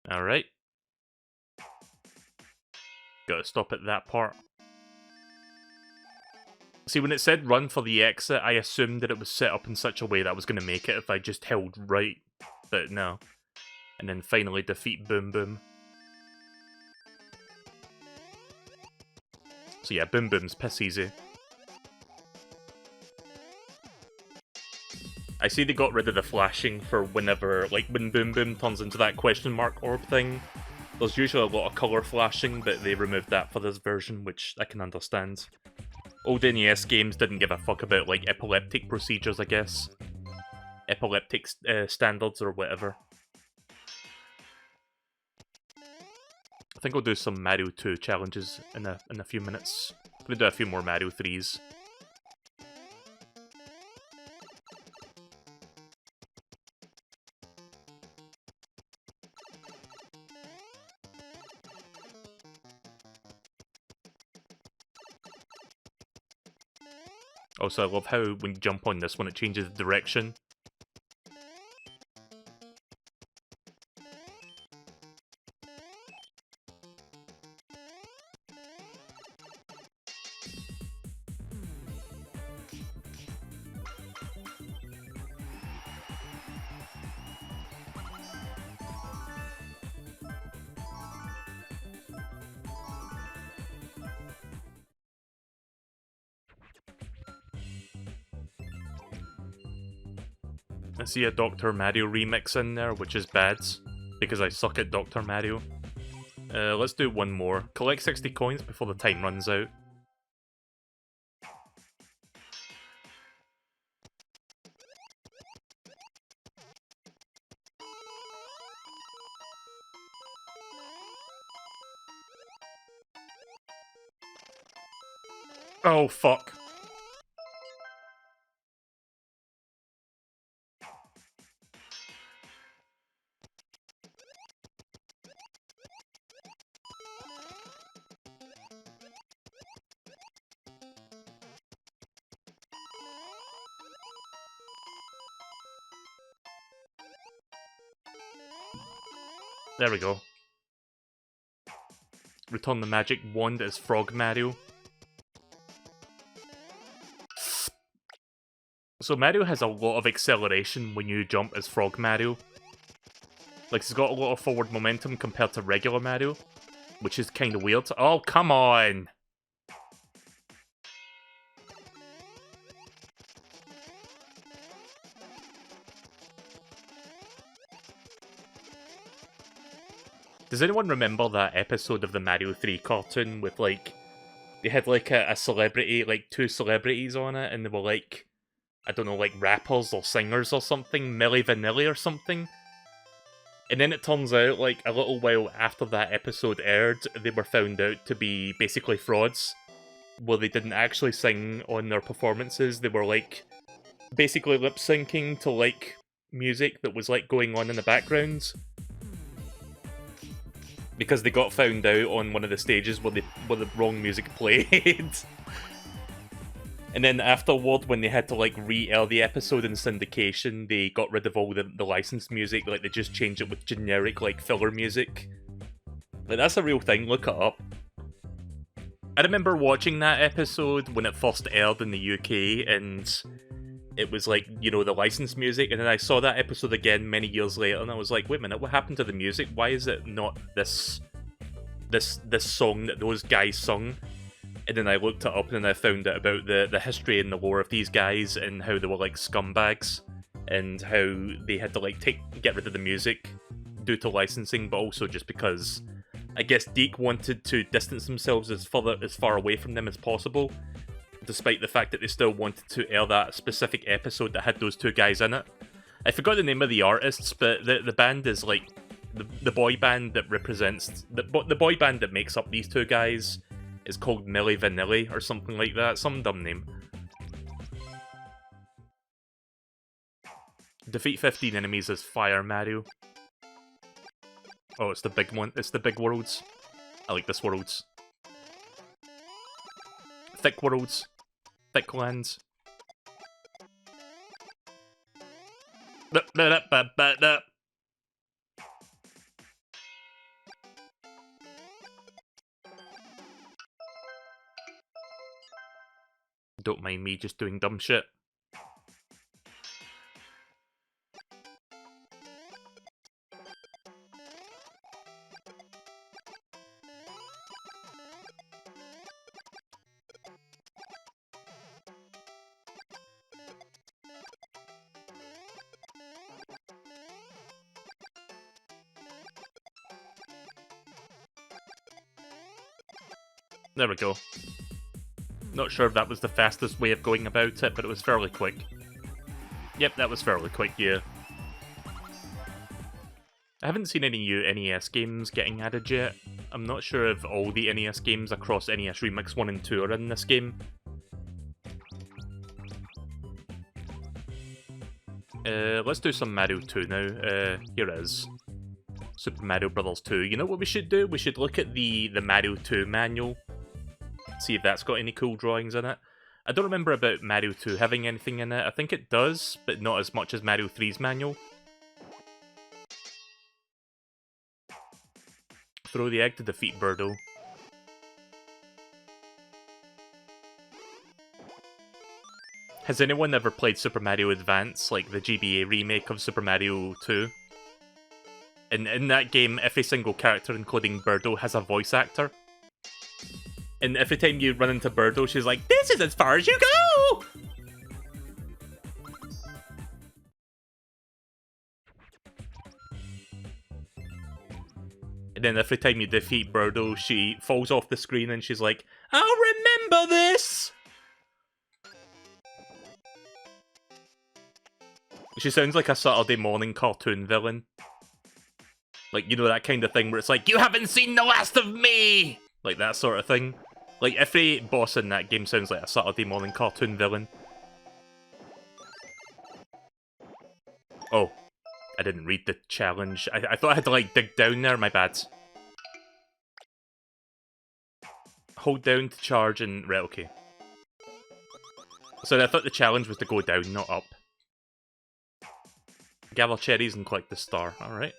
Alright. Gotta stop at that part. See, when it said run for the exit, I assumed that it was set up in such a way that I was going to make it if I just held right. But no. And then finally defeat Boom Boom. So yeah, Boom Boom's piss easy. I see they got rid of the flashing for whenever, like when Boom Boom turns into that question mark orb thing. There's usually a lot of colour flashing, but they removed that for this version, which I can understand. Old NES games didn't give a fuck about, like, epileptic procedures, I guess. Epileptic standards or whatever. I think I'll do some Mario 2 challenges in a few minutes. I'm gonna do a few more Mario 3s. Also, I love how when you jump on this one, it changes the direction. I see a Dr. Mario remix in there, which is bad, because I suck at Dr. Mario. Let's do one more. Collect 60 coins before the time runs out. Oh, fuck. There we go. Return the magic wand as Frog Mario. So Mario has a lot of acceleration when you jump as Frog Mario. Like, he's got a lot of forward momentum compared to regular Mario, which is kind of weird. Oh, come on! Does anyone remember that episode of the Mario 3 cartoon with, like, they had, like, a celebrity, like, 2 celebrities on it, and they were, like, I don't know, like, rappers or singers or something? Milli Vanilli or something? And then it turns out, like, a little while after that episode aired, they were found out to be basically frauds, where they didn't actually sing on their performances. They were, like, basically lip-syncing to, like, music that was, like, going on in the background. Because they got found out on one of the stages where the wrong music played. And then afterward, when they had to, like, re-air the episode in syndication, they got rid of all the licensed music. Like, they just changed it with generic, like, filler music. Like, that's a real thing, look it up. I remember watching that episode when it first aired in the UK, and it was, like, you know, the licensed music, and then I saw that episode again many years later, and I was like, wait a minute, what happened to the music? Why is it not this song that those guys sung? And then I looked it up and then I found out about the history and the lore of these guys and how they were like scumbags and how they had to like get rid of the music due to licensing, but also just because I guess Deke wanted to distance themselves as far away from them as possible, despite the fact that they still wanted to air that specific episode that had those 2 guys in it. I forgot the name of the artists, but the band is like the boy band that represents the boy band that makes up these 2 guys. It's called Milli Vanilli or something like that. Some dumb name. Defeat 15 enemies as Fire Mario. Oh, it's the big one. It's the big worlds. I like this worlds. Thick worlds. Thick lands. Don't mind me just doing dumb shit. There we go. Not sure if that was the fastest way of going about it, but it was fairly quick. Yep, that was fairly quick, yeah. I haven't seen any new NES games getting added yet. I'm not sure if all the NES games across NES Remix 1 and 2 are in this game. Let's do some Mario 2 now. Here it is. Super Mario Bros. 2. You know what we should do? We should look at the Mario 2 manual. See if that's got any cool drawings in it. I don't remember about Mario 2 having anything in it. I think it does, but not as much as Mario 3's manual. Throw the egg to defeat Birdo. Has anyone ever played Super Mario Advance, like the GBA remake of Super Mario 2? In that game, every single character, including Birdo, has a voice actor. And every time you run into Birdo, she's like, "This is as far as you go!" And then every time you defeat Birdo, she falls off the screen and she's like, "I'll remember this!" She sounds like a Saturday morning cartoon villain. Like, you know, that kind of thing where it's like, "You haven't seen the last of me!" Like that sort of thing. Like, every boss in that game sounds like a Saturday morning cartoon villain. Oh. I didn't read the challenge. I thought I had to, like, dig down there. My bad. Hold down to charge and... Right, okay. So I thought the challenge was to go down, not up. Gather cherries and collect the star. Alright.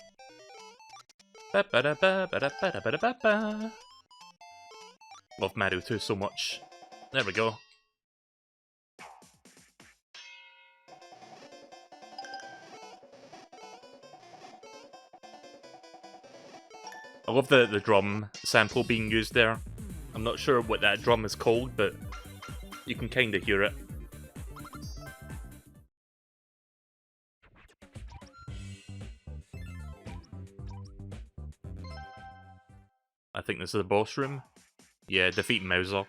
Love Mario 2 so much. There we go. I love the drum sample being used there. I'm not sure what that drum is called, but you can kind of hear it. I think this is the boss room. Yeah, defeat Mauser.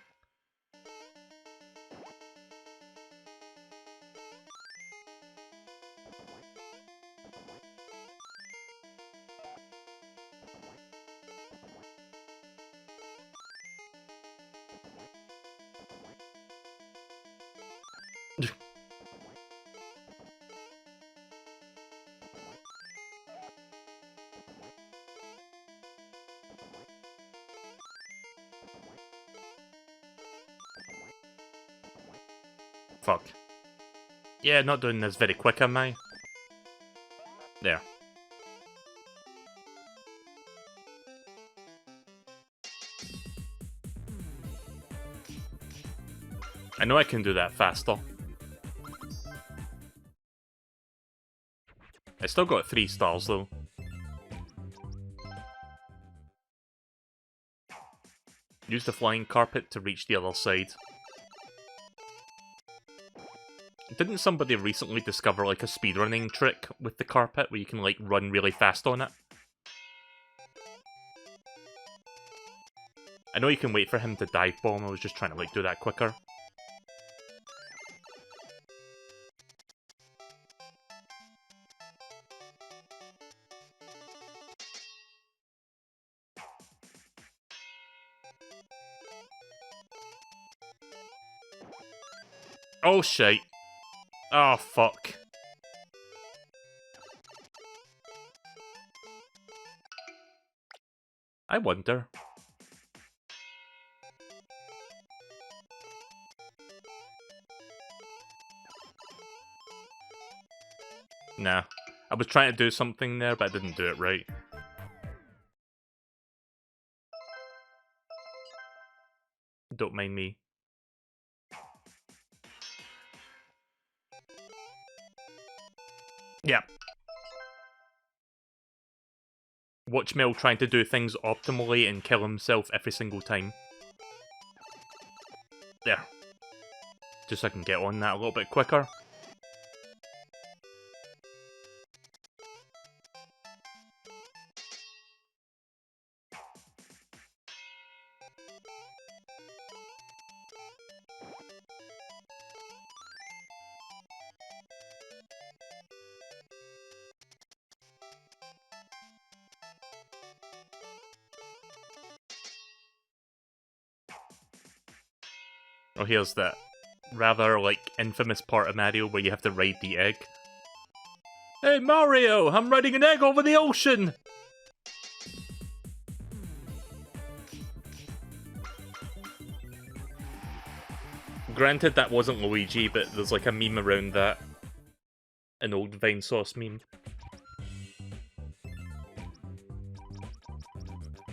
Fuck. Yeah, not doing this very quick, am I? There. I know I can do that faster. I still got 3 stars, though. Use the flying carpet to reach the other side. Didn't somebody recently discover, like, a speedrunning trick with the carpet where you can, like, run really fast on it? I know you can wait for him to dive bomb, I was just trying to, like, do that quicker. Oh, shite. Oh, fuck. I wonder. Nah. I was trying to do something there, but I didn't do it right. Don't mind me. Yeah. Watch Mel trying to do things optimally and kill himself every single time. There. Just so I can get on that a little bit quicker. Oh, here's that rather, like, infamous part of Mario where you have to ride the egg. Hey, Mario! I'm riding an egg over the ocean! Granted, that wasn't Luigi, but there's like a meme around that. An old Vine Sauce meme.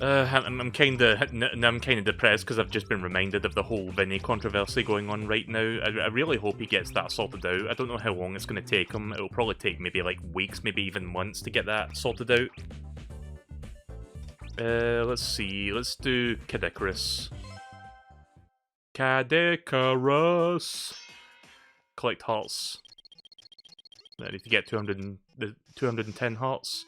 I'm kind of depressed because I've just been reminded of the whole Vinny controversy going on right now. I really hope he gets that sorted out. I don't know how long it's going to take him. It'll probably take maybe like weeks, maybe even months to get that sorted out. Let's see. Let's do Cadicarus. Cadicarus. Collect hearts. I need to get 210 hearts.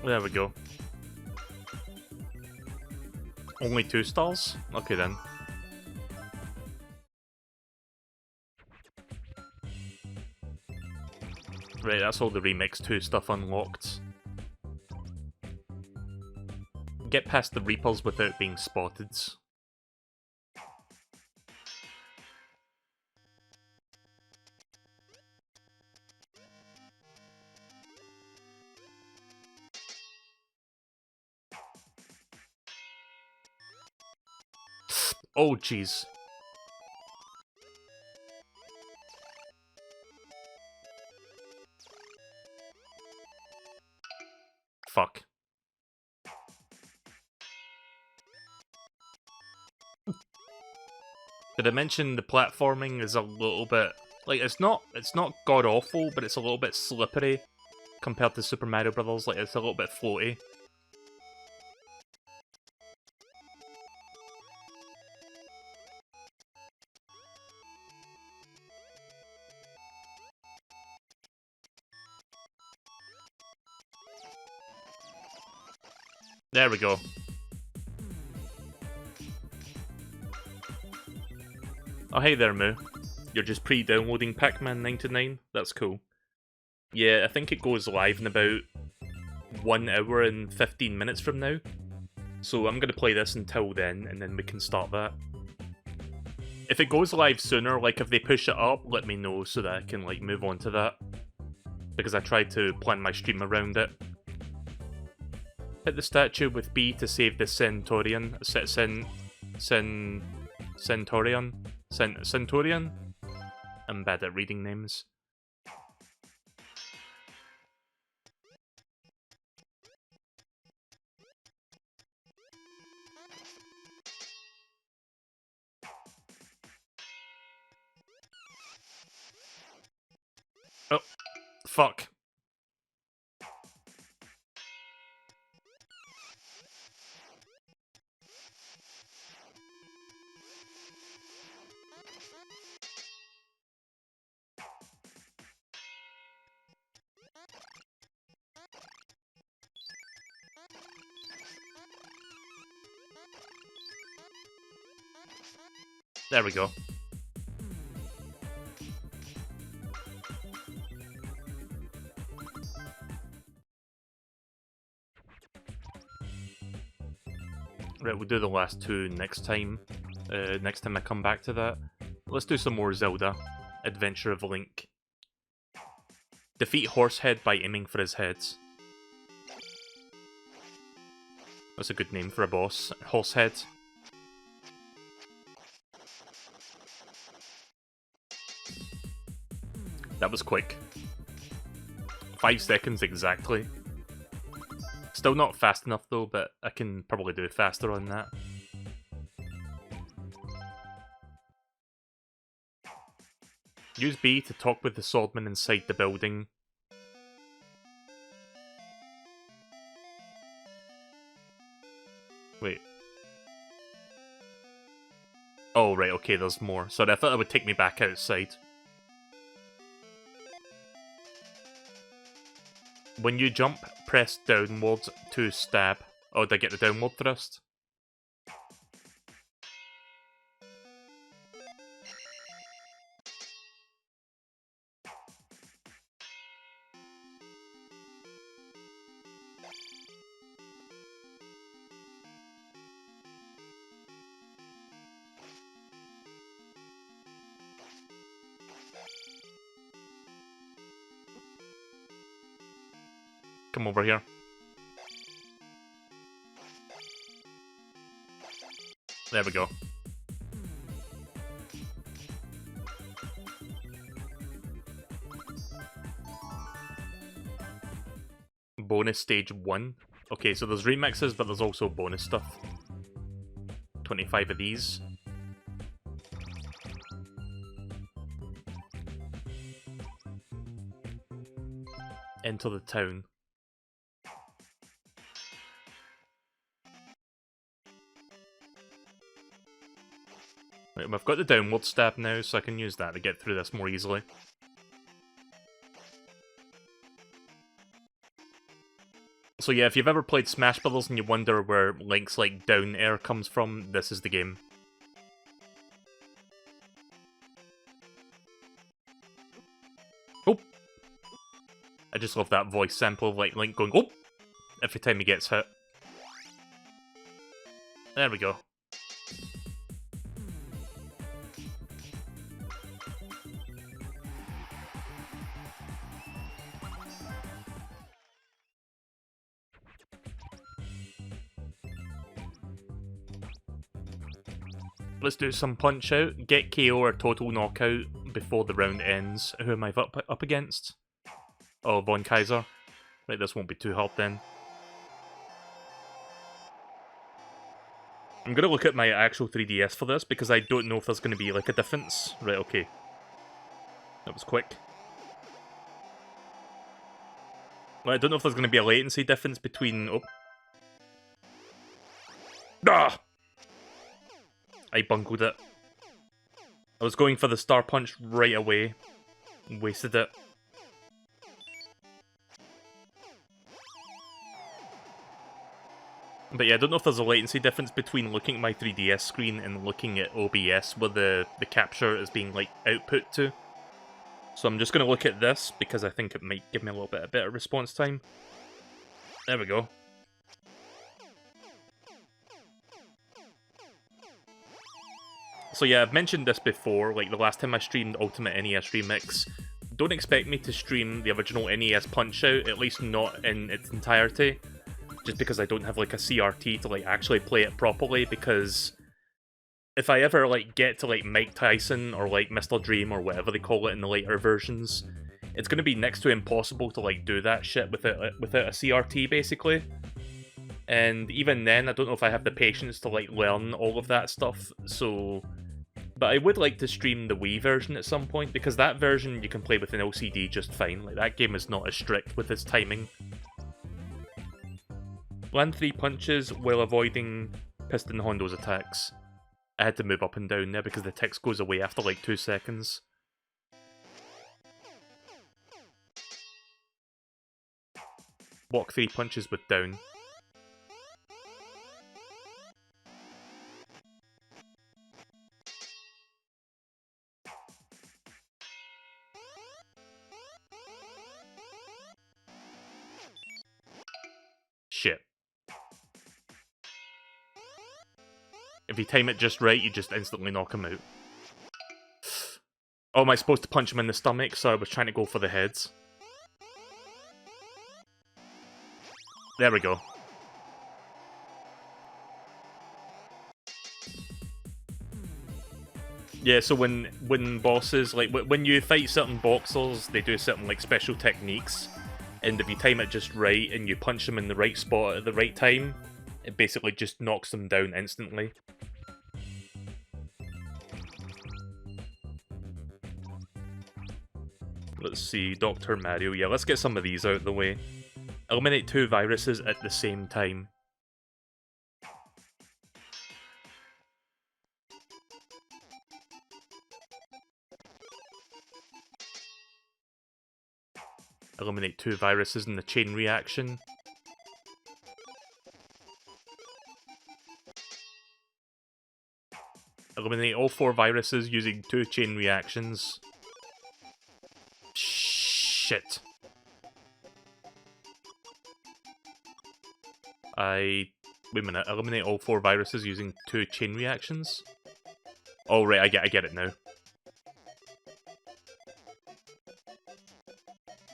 There we go. Only 2 stars? Okay then. Right, that's all the Remix 2 stuff unlocked. Get past the Reapers without being spotted. Oh, jeez. Fuck. Did I mention the platforming is a little bit... Like, it's not god-awful, but it's a little bit slippery compared to Super Mario Bros. Like, it's a little bit floaty. There we go. Oh, hey there, Moo. You're just pre-downloading Pac-Man 99? That's cool. Yeah, I think it goes live in about 1 hour and 15 minutes from now. So I'm going to play this until then, and then we can start that. If it goes live sooner, like if they push it up, let me know so that I can like move on to that. Because I tried to plan my stream around it. Hit the statue with B to save the Centaurian. Centaurian? I'm bad at reading names. Oh, fuck. There we go. Right, we'll do the last 2 next time. Next time I come back to that. Let's do some more Zelda. Adventure of Link. Defeat Horsehead by aiming for his head. That's a good name for a boss. Horsehead. That was quick. 5 seconds exactly. Still not fast enough though, but I can probably do faster on that. Use B to talk with the swordman inside the building. Wait. Oh, right, okay, there's more. Sorry, I thought it would take me back outside. When you jump, press downwards to stab. Oh, did I get the downward thrust? Come over here. There we go. Bonus stage 1. Okay, so there's remixes, but there's also bonus stuff. 25 of these. Enter the town. Right, we've got the downward stab now, so I can use that to get through this more easily. So yeah, if you've ever played Smash Brothers and you wonder where Link's like down air comes from, this is the game. Oh! I just love that voice sample of like Link going, oh! Every time he gets hit. There we go. Let's do some punch out. Get KO or total knockout before the round ends. Who am I up against? Oh, Von Kaiser. Right, this won't be too hard then. I'm gonna look at my actual 3DS for this because I don't know if there's gonna be like a difference. Right, okay. That was quick. Well, I don't know if there's gonna be a latency difference between... Oh. Ah! I bungled it. I was going for the Star Punch right away. Wasted it. But yeah, I don't know if there's a latency difference between looking at my 3DS screen and looking at OBS where the capture is being like output to. So I'm just going to look at this because I think it might give me a little bit of better response time. There we go. So yeah, I've mentioned this before, like the last time I streamed Ultimate NES Remix. Don't expect me to stream the original NES Punch-Out, at least not in its entirety. Just because I don't have like a CRT to like actually play it properly, because if I ever like get to like Mike Tyson or like Mr. Dream or whatever they call it in the later versions, it's gonna be next to impossible to like do that shit without a CRT basically. And even then, I don't know if I have the patience to like learn all of that stuff, so... But I would like to stream the Wii version at some point, because that version you can play with an LCD just fine. Like, that game is not as strict with its timing. Land 3 punches while avoiding Piston Hondo's attacks. I had to move up and down there because the text goes away after like 2 seconds. Walk 3 punches with down. Shit. If you time it just right, you just instantly knock him out. Oh, am I supposed to punch him in the stomach? So I was trying to go for the heads. There we go. Yeah, so when bosses, like, when you fight certain boxers, they do certain, like, special techniques. And if you time it just right, and you punch them in the right spot at the right time, it basically just knocks them down instantly. Let's see, Dr. Mario. Yeah, let's get some of these out of the way. Eliminate 2 viruses at the same time. Eliminate 2 viruses in the chain reaction. Eliminate all 4 viruses using 2 chain reactions. Shit. Wait a minute, eliminate all 4 viruses using 2 chain reactions? Oh right, I get it now.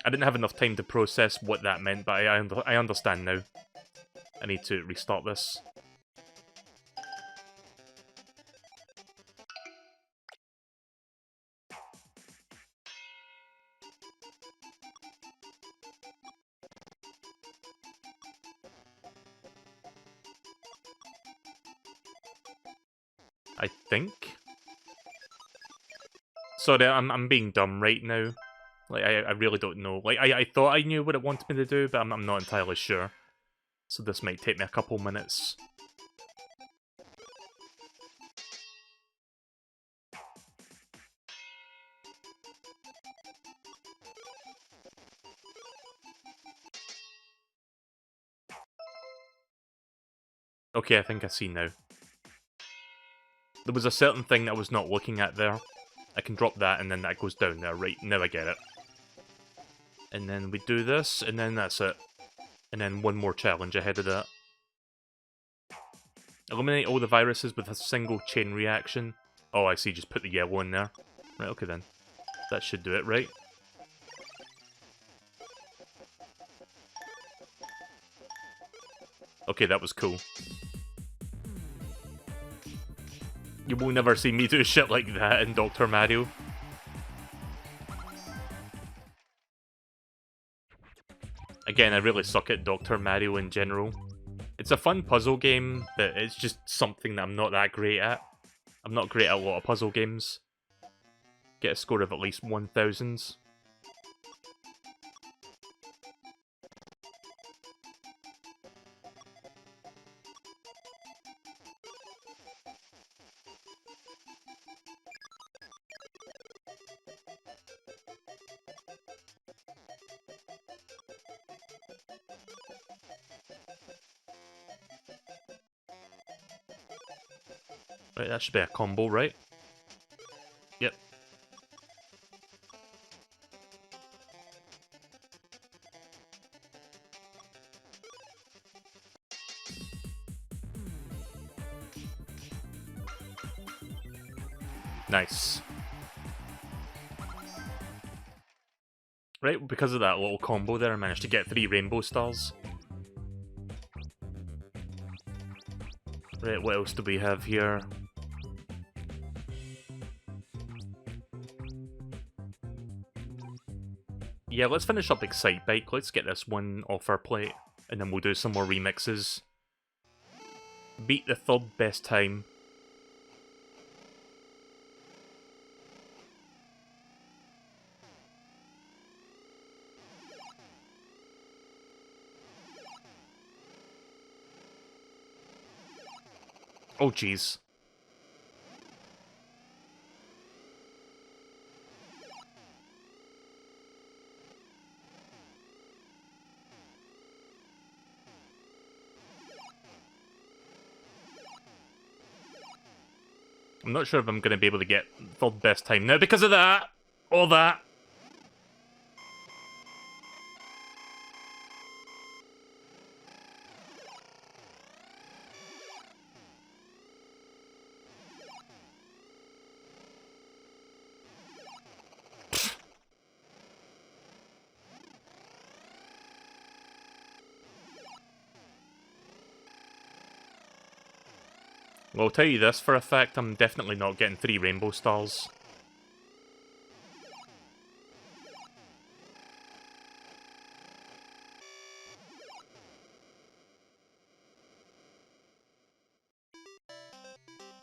I didn't have enough time to process what that meant, but I understand now. I need to restart this. I think. Sorry, I'm being dumb right now. Like, I really don't know. Like, I thought I knew what it wanted me to do, but I'm not entirely sure. So this might take me a couple minutes. Okay, I think I see now. There was a certain thing that I was not looking at there. I can drop that, and then that goes down there. Right, now I get it. And then we do this, and then that's it. And then one more challenge ahead of that. Eliminate all the viruses with a single chain reaction. Oh, I see, just put the yellow in there. Right, okay then. That should do it, right? Okay, that was cool. You will never see me do shit like that in Dr. Mario. Again, I really suck at Dr. Mario in general. It's a fun puzzle game, but it's just something that I'm not that great at. I'm not great at a lot of puzzle games. Get a score of at least 1000s. Right, that should be a combo, right? Yep. Nice. Right, because of that little combo there, I managed to get 3 rainbow stars. Right, what else do we have here? Yeah, let's finish up Excite Bike. Let's get this one off our plate, and then we'll do some more remixes. Beat the 3rd best time. Oh, jeez. I'm not sure if I'm going to be able to get 3rd best time now because of that. All that. Well, I'll tell you this for a fact, I'm definitely not getting 3 rainbow stars.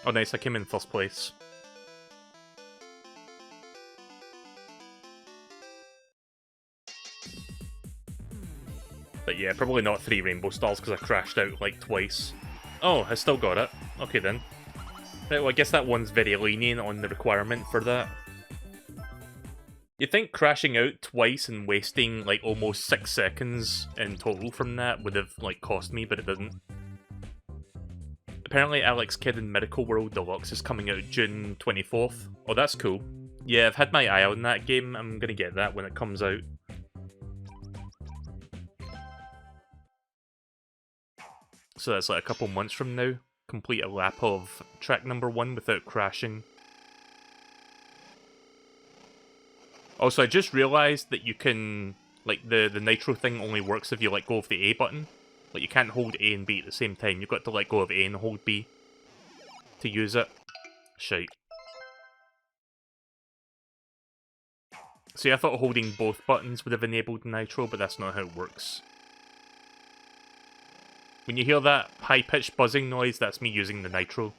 Oh nice, I came in 1st place. But yeah, probably not 3 rainbow stars because I crashed out like twice. Oh, I still got it. Okay then. Right, well I guess that one's very lenient on the requirement for that. You think crashing out twice and wasting like almost 6 seconds in total from that would have like cost me, but it didn't. Apparently Alex Kidd in Miracle World Deluxe is coming out June 24th. Oh, that's cool. Yeah, I've had my eye on that game. I'm gonna get that when it comes out. So that's like a couple months from now. Complete a lap of track number 1 without crashing. Also, I just realised that you can... Like, the nitro thing only works if you let go of the A button. Like, you can't hold A and B at the same time. You've got to let go of A and hold B to use it. Shite. See, I thought holding both buttons would have enabled nitro, but that's not how it works. When you hear that high-pitched buzzing noise, that's me using the nitro.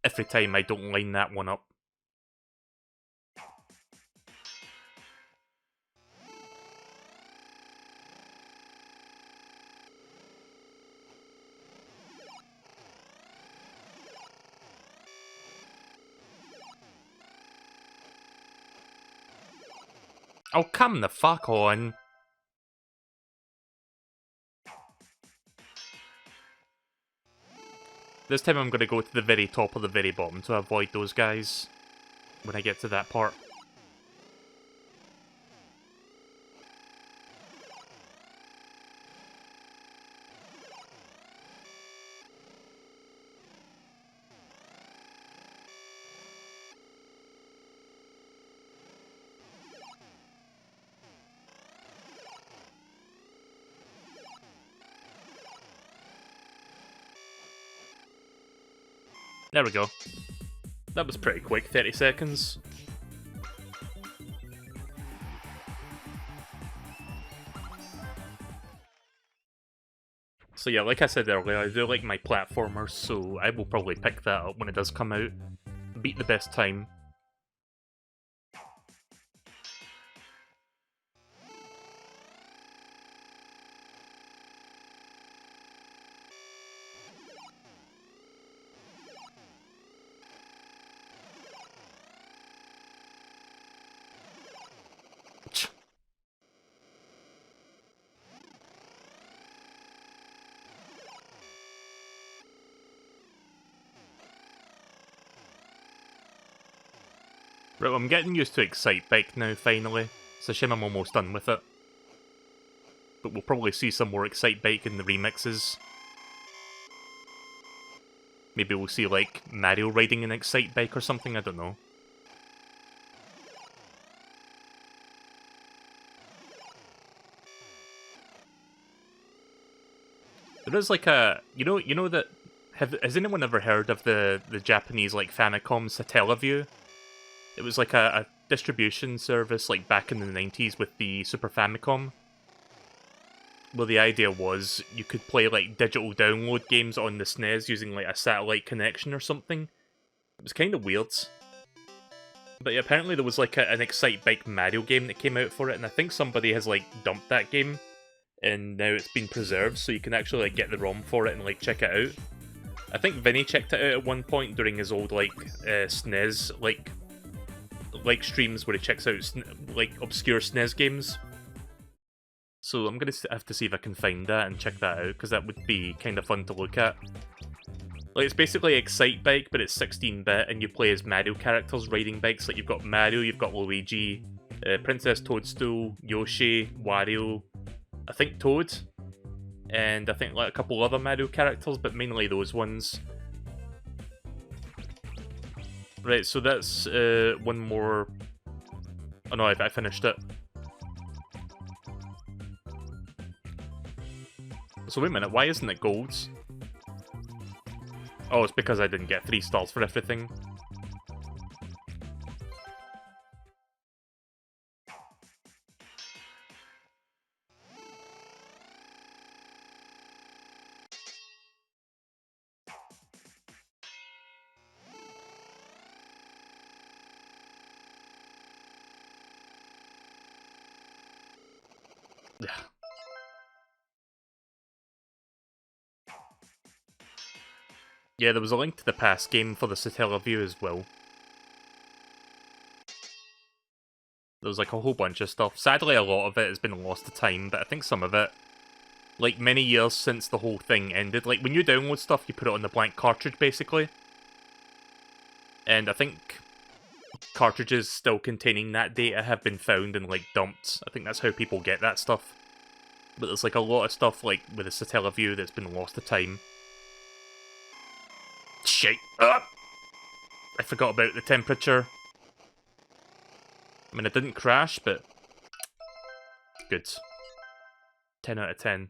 Every time I don't line that one up. Oh, come the fuck on. This time I'm going to go to the very top or the very bottom to avoid those guys when I get to that part. There we go. That was pretty quick, 30 seconds. So yeah, like I said earlier, I do like my platformers, so I will probably pick that up when it does come out. Beat the best time. Right, well, I'm getting used to Excite Bike now, finally. It's a shame I'm almost done with it. But we'll probably see some more Excite Bike in the remixes. Maybe we'll see, like, Mario riding an Excite Bike or something, I don't know. There is, like, a... You know that... Has anyone ever heard of the Japanese, like, Famicom Satellaview? It was like a distribution service like back in the 90s with the Super Famicom. Well, the idea was you could play like digital download games on the SNES using like a satellite connection or something. It was kind of weird. But yeah, apparently there was like an Excite Bike Mario game that came out for it, and I think somebody has like dumped that game, and now it's been preserved, so you can actually like get the ROM for it and like check it out. I think Vinny checked it out at one point during his old like SNES like streams where he checks out like obscure SNES games. So I'm gonna have to see if I can find that and check that out, because that would be kind of fun to look at. Like, it's basically Excite Bike, but it's 16-bit, and you play as Mario characters riding bikes. Like, you've got Mario, you've got Luigi, Princess Toadstool, Yoshi, Wario, I think Toad, and I think like a couple other Mario characters, but mainly those ones. Right, so that's one more... Oh no, I finished it. So wait a minute, why isn't it golds? Oh, it's because I didn't get 3 stars for everything. Yeah. Yeah, there was a Link to the Past game for the Satellaview as well. There was like a whole bunch of stuff. Sadly, a lot of it has been lost to time, but I think some of it, like many years since the whole thing ended, like when you download stuff, you put it on the blank cartridge, basically. And I think cartridges still containing that data have been found and, like, dumped. I think that's how people get that stuff. But there's, like, a lot of stuff, like, with the Satellaview that's been lost to time. Shit! I forgot about the temperature. I mean, it didn't crash, but... good. 10 out of 10.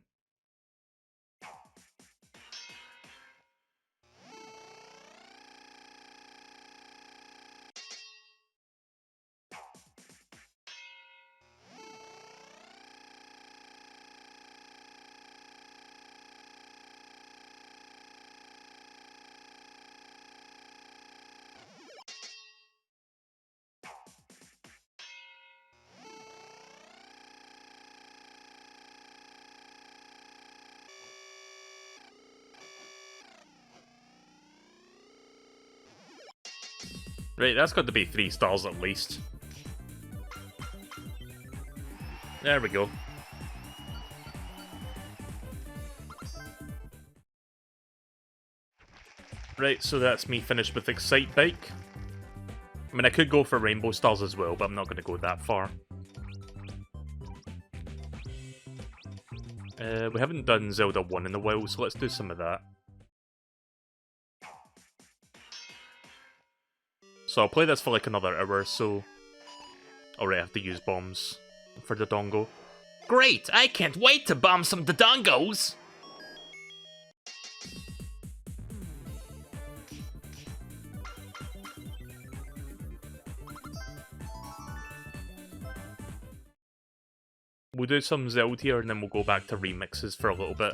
Right, that's got to be 3 stars at least. There we go. Right, so that's me finished with Excite Bike. I mean, I could go for Rainbow Stars as well, but I'm not going to go that far. We haven't done Zelda 1 in a while, so let's do some of that. So I'll play this for like another hour or so. Alright, I have to use bombs for the dongo. Great! I can't wait to bomb some dongos! We'll do some Zelda here and then we'll go back to remixes for a little bit.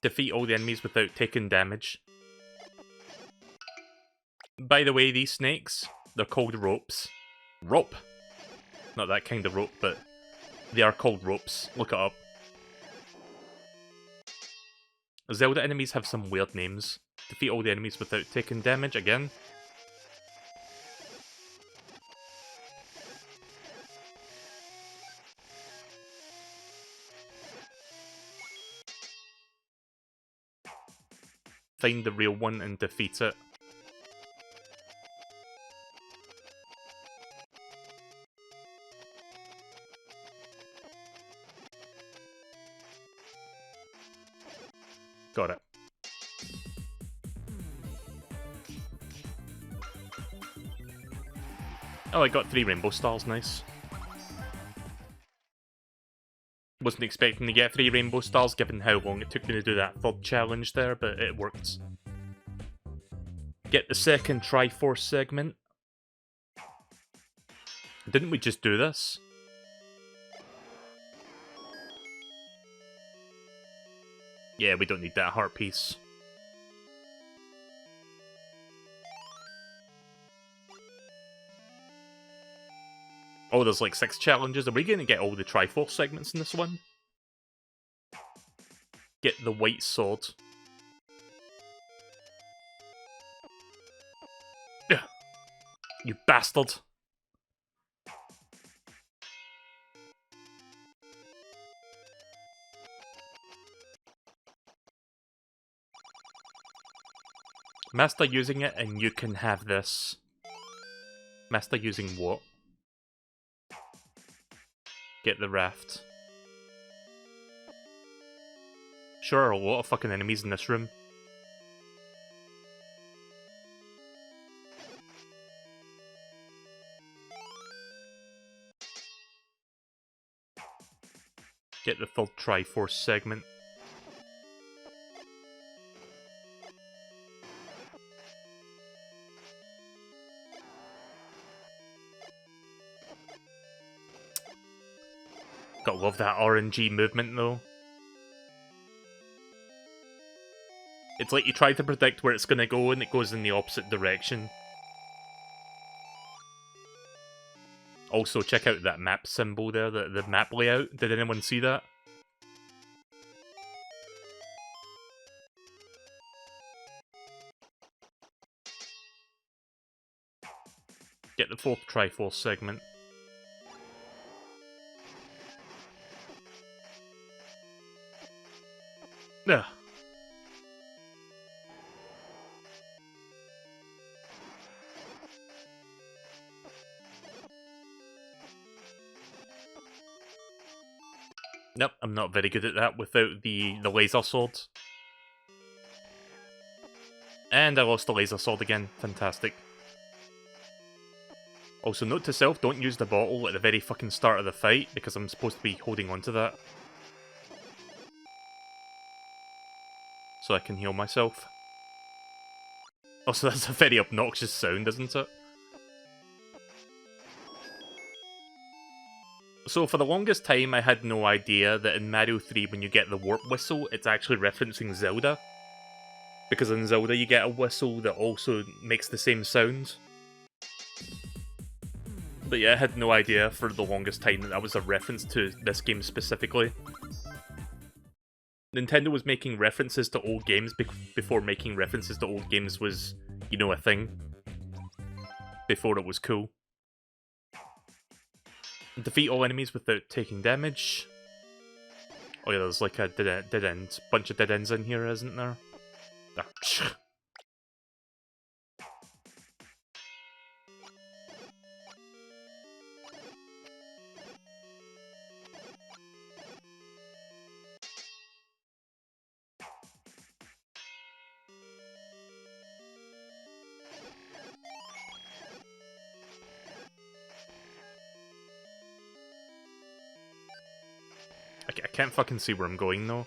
Defeat all the enemies without taking damage. By the way, these snakes, they're called ropes. Rope! Not that kind of rope, but they are called ropes. Look it up. Zelda enemies have some weird names. Defeat all the enemies without taking damage, again. Find the real one and defeat it. Got it. Oh, I got 3 rainbow stars, nice. Wasn't expecting to get 3 rainbow stars given how long it took me to do that third challenge there, but it worked. Get the second Triforce segment. Didn't we just do this? Yeah, we don't need that heart piece. Oh, there's like 6 challenges. Are we going to get all the Triforce segments in this one? Get the white sword. Ugh. You bastard. Master using it and you can have this. Master using what? Get the raft. Sure are a lot of fucking enemies in this room. Get the third Triforce segment. Gotta love that RNG movement though. It's like you try to predict where it's gonna go and it goes in the opposite direction. Also, check out that map symbol there, the map layout. Did anyone see that? the 4th Triforce segment. Ugh. Nope, I'm not very good at that without the laser sword. And I lost the laser sword again. Fantastic. Also, note to self, don't use the bottle at the very fucking start of the fight, because I'm supposed to be holding on to that. So I can heal myself. Also, that's a very obnoxious sound, isn't it? So for the longest time, I had no idea that in Mario 3, when you get the warp whistle, it's actually referencing Zelda. Because in Zelda, you get a whistle that also makes the same sound. But yeah, I had no idea for the longest time that that was a reference to this game specifically. Nintendo was making references to old games before making references to old games was, you know, a thing. Before it was cool. Defeat all enemies without taking damage. Oh yeah, there's like a dead end. Bunch of dead ends in here, isn't there? Ah, I can't fucking see where I'm going though.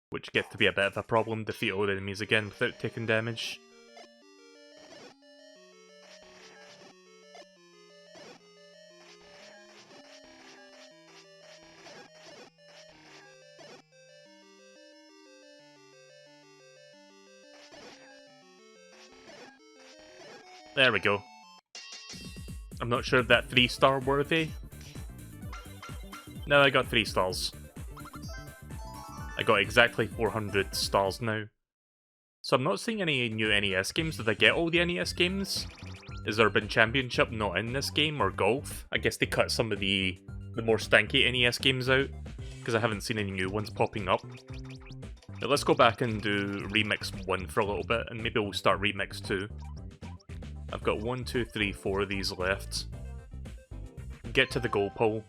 Which gets to be a bit of a problem. Defeat all the enemies again without taking damage. There we go. I'm not sure if that 3-star worthy. No, I got 3 stars. I got exactly 400 stars now. So I'm not seeing any new NES games. Did I get all the NES games? Is Urban Championship not in this game, or Golf? I guess they cut some of the more stanky NES games out, because I haven't seen any new ones popping up. But let's go back and do Remix 1 for a little bit, and maybe we'll start Remix 2. I've got 1, 2, 3, 4 of these left. Get to the goal pole.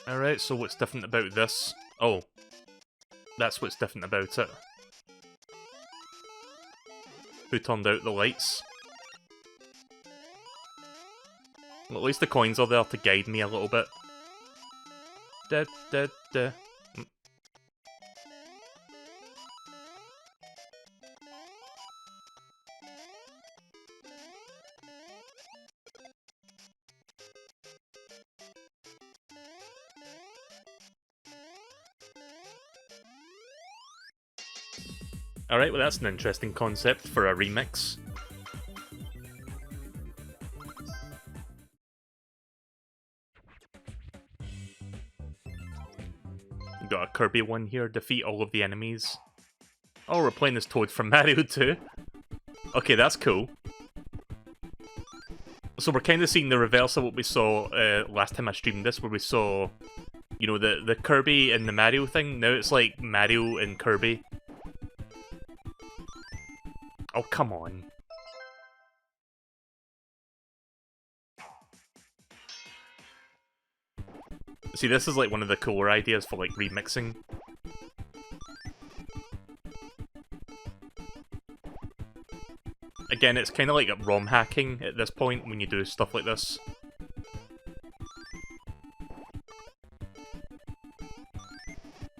Alright, so what's different about this? Oh, that's what's different about it. Who turned out the lights? Well, at least the coins are there to guide me a little bit. Da, da, da. Alright, well that's an interesting concept for a remix. Got a Kirby one here, defeat all of the enemies. Oh, we're playing as Toad from Mario 2. Okay, that's cool. So we're kind of seeing the reverse of what we saw last time I streamed this, where we saw, you know, the Kirby and the Mario thing. Now it's like Mario and Kirby. Oh, come on. See, this is like one of the cooler ideas for like remixing. Again, it's kind of like ROM hacking at this point when you do stuff like this.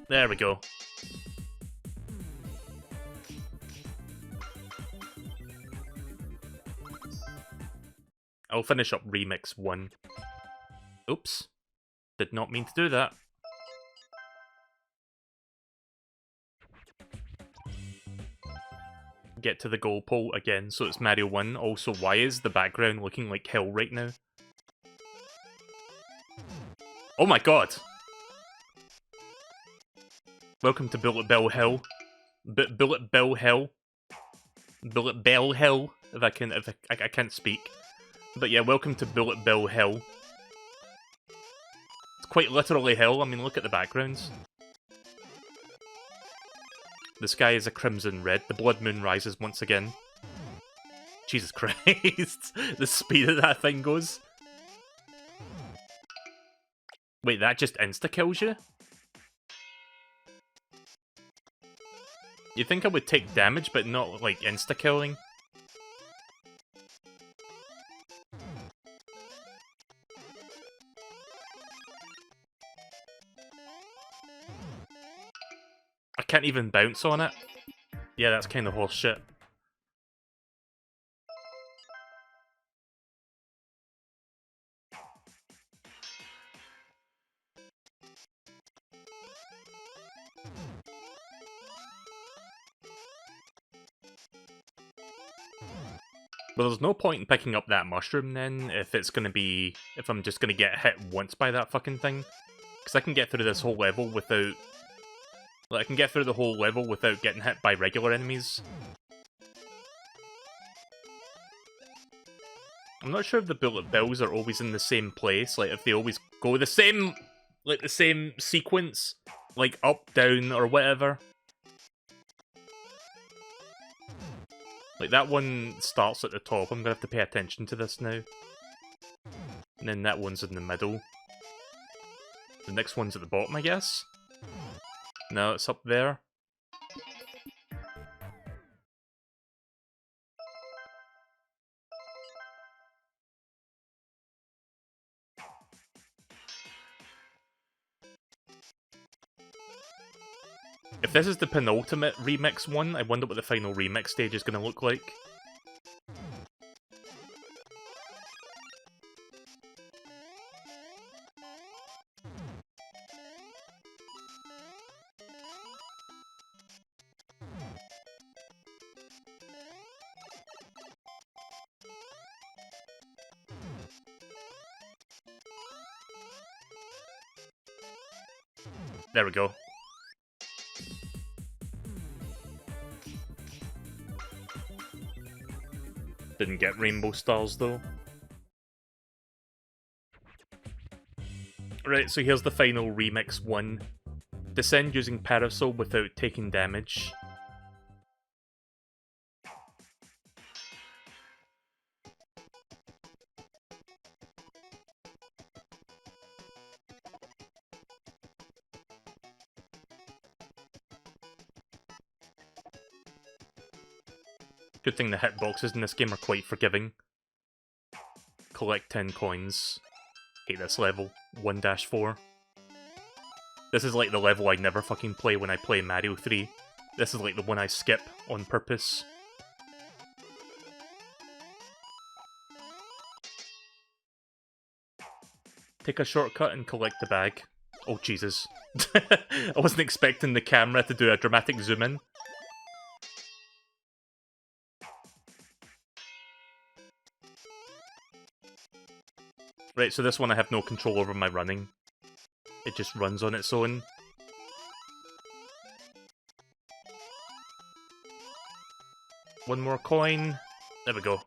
There we go. I'll finish up Remix 1. Oops. Did not mean to do that. Get to the goal pole again, so it's Mario 1. Also, why is the background looking like hell right now? Oh my god! Welcome to Bullet Bill Hill. Bullet Bill Hill. Bullet Bell Hill, if I can't speak. But yeah, welcome to Bullet Bill Hill. It's quite literally hill. I mean, look at the backgrounds. The sky is a crimson red. The blood moon rises once again. Jesus Christ. The speed of that thing goes. Wait, that just insta-kills you? You'd think I would take damage, but not, like, insta-killing? I can't even bounce on it. Yeah, that's kind of horse shit. Well, there's no point in picking up that mushroom then, if I'm just gonna get hit once by that fucking thing. Because I can get through this whole level without... Like, I can get through the whole level without getting hit by regular enemies. I'm not sure if the bullet bills are always in the same place, like if they always go the same sequence, like up, down, or whatever. Like, that one starts at the top. I'm gonna have to pay attention to this now. And then that one's in the middle. The next one's at the bottom, I guess? No, it's up there. If this is the penultimate remix one, I wonder what the final remix stage is going to look like. There we go. Didn't get rainbow stars though. Right, so here's the final remix one. Descend using Parasol without taking damage. Good thing the hitboxes in this game are quite forgiving. Collect 10 coins. Hate this level. 1-4. This is like the level I never fucking play when I play Mario 3. This is like the one I skip on purpose. Take a shortcut and collect the bag. Oh, Jesus. I wasn't expecting the camera to do a dramatic zoom in. Right, so this one I have no control over my running. It just runs on its own. One more coin. There we go.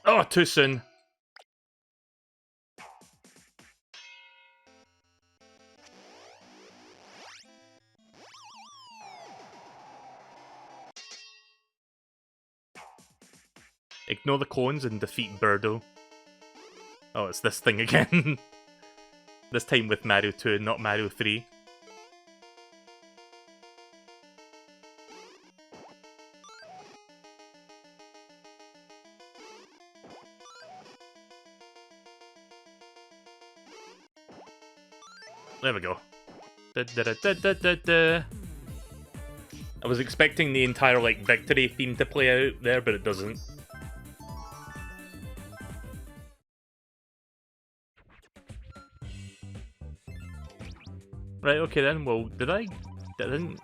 Oh, too soon. Ignore the clones and defeat Birdo. Oh, it's this thing again. This time with Mario 2 and not Mario 3. There we go. I was expecting the entire, like, victory theme to play out there, but it doesn't. Right, okay then, well, I didn't...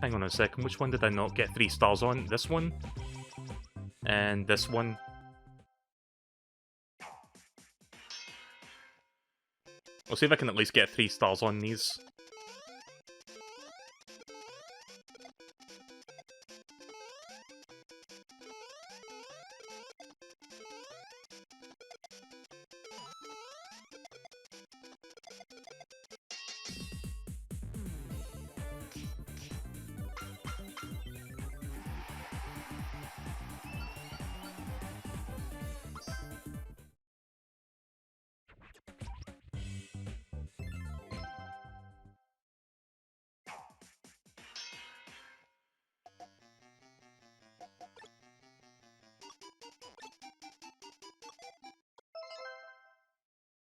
Hang on a second, which one did I not get 3 stars on? This one? And this one? I'll see if I can at least get 3 stars on these.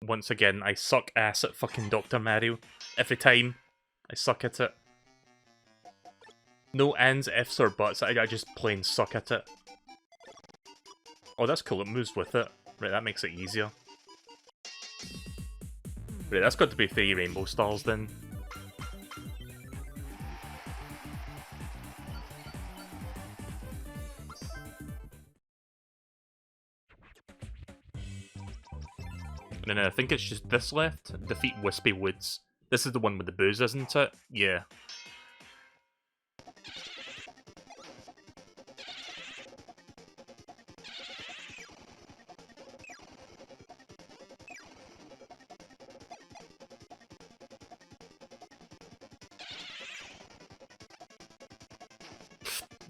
Once again, I suck ass at fucking Dr. Mario. Every time, I suck at it. No ands, ifs, or buts, I just plain suck at it. Oh, that's cool, it moves with it. Right, that makes it easier. Right, that's got to be 3 rainbow stars then. And then I think it's just this left. Defeat Wispy Woods. This is the one with the booze, isn't it? Yeah.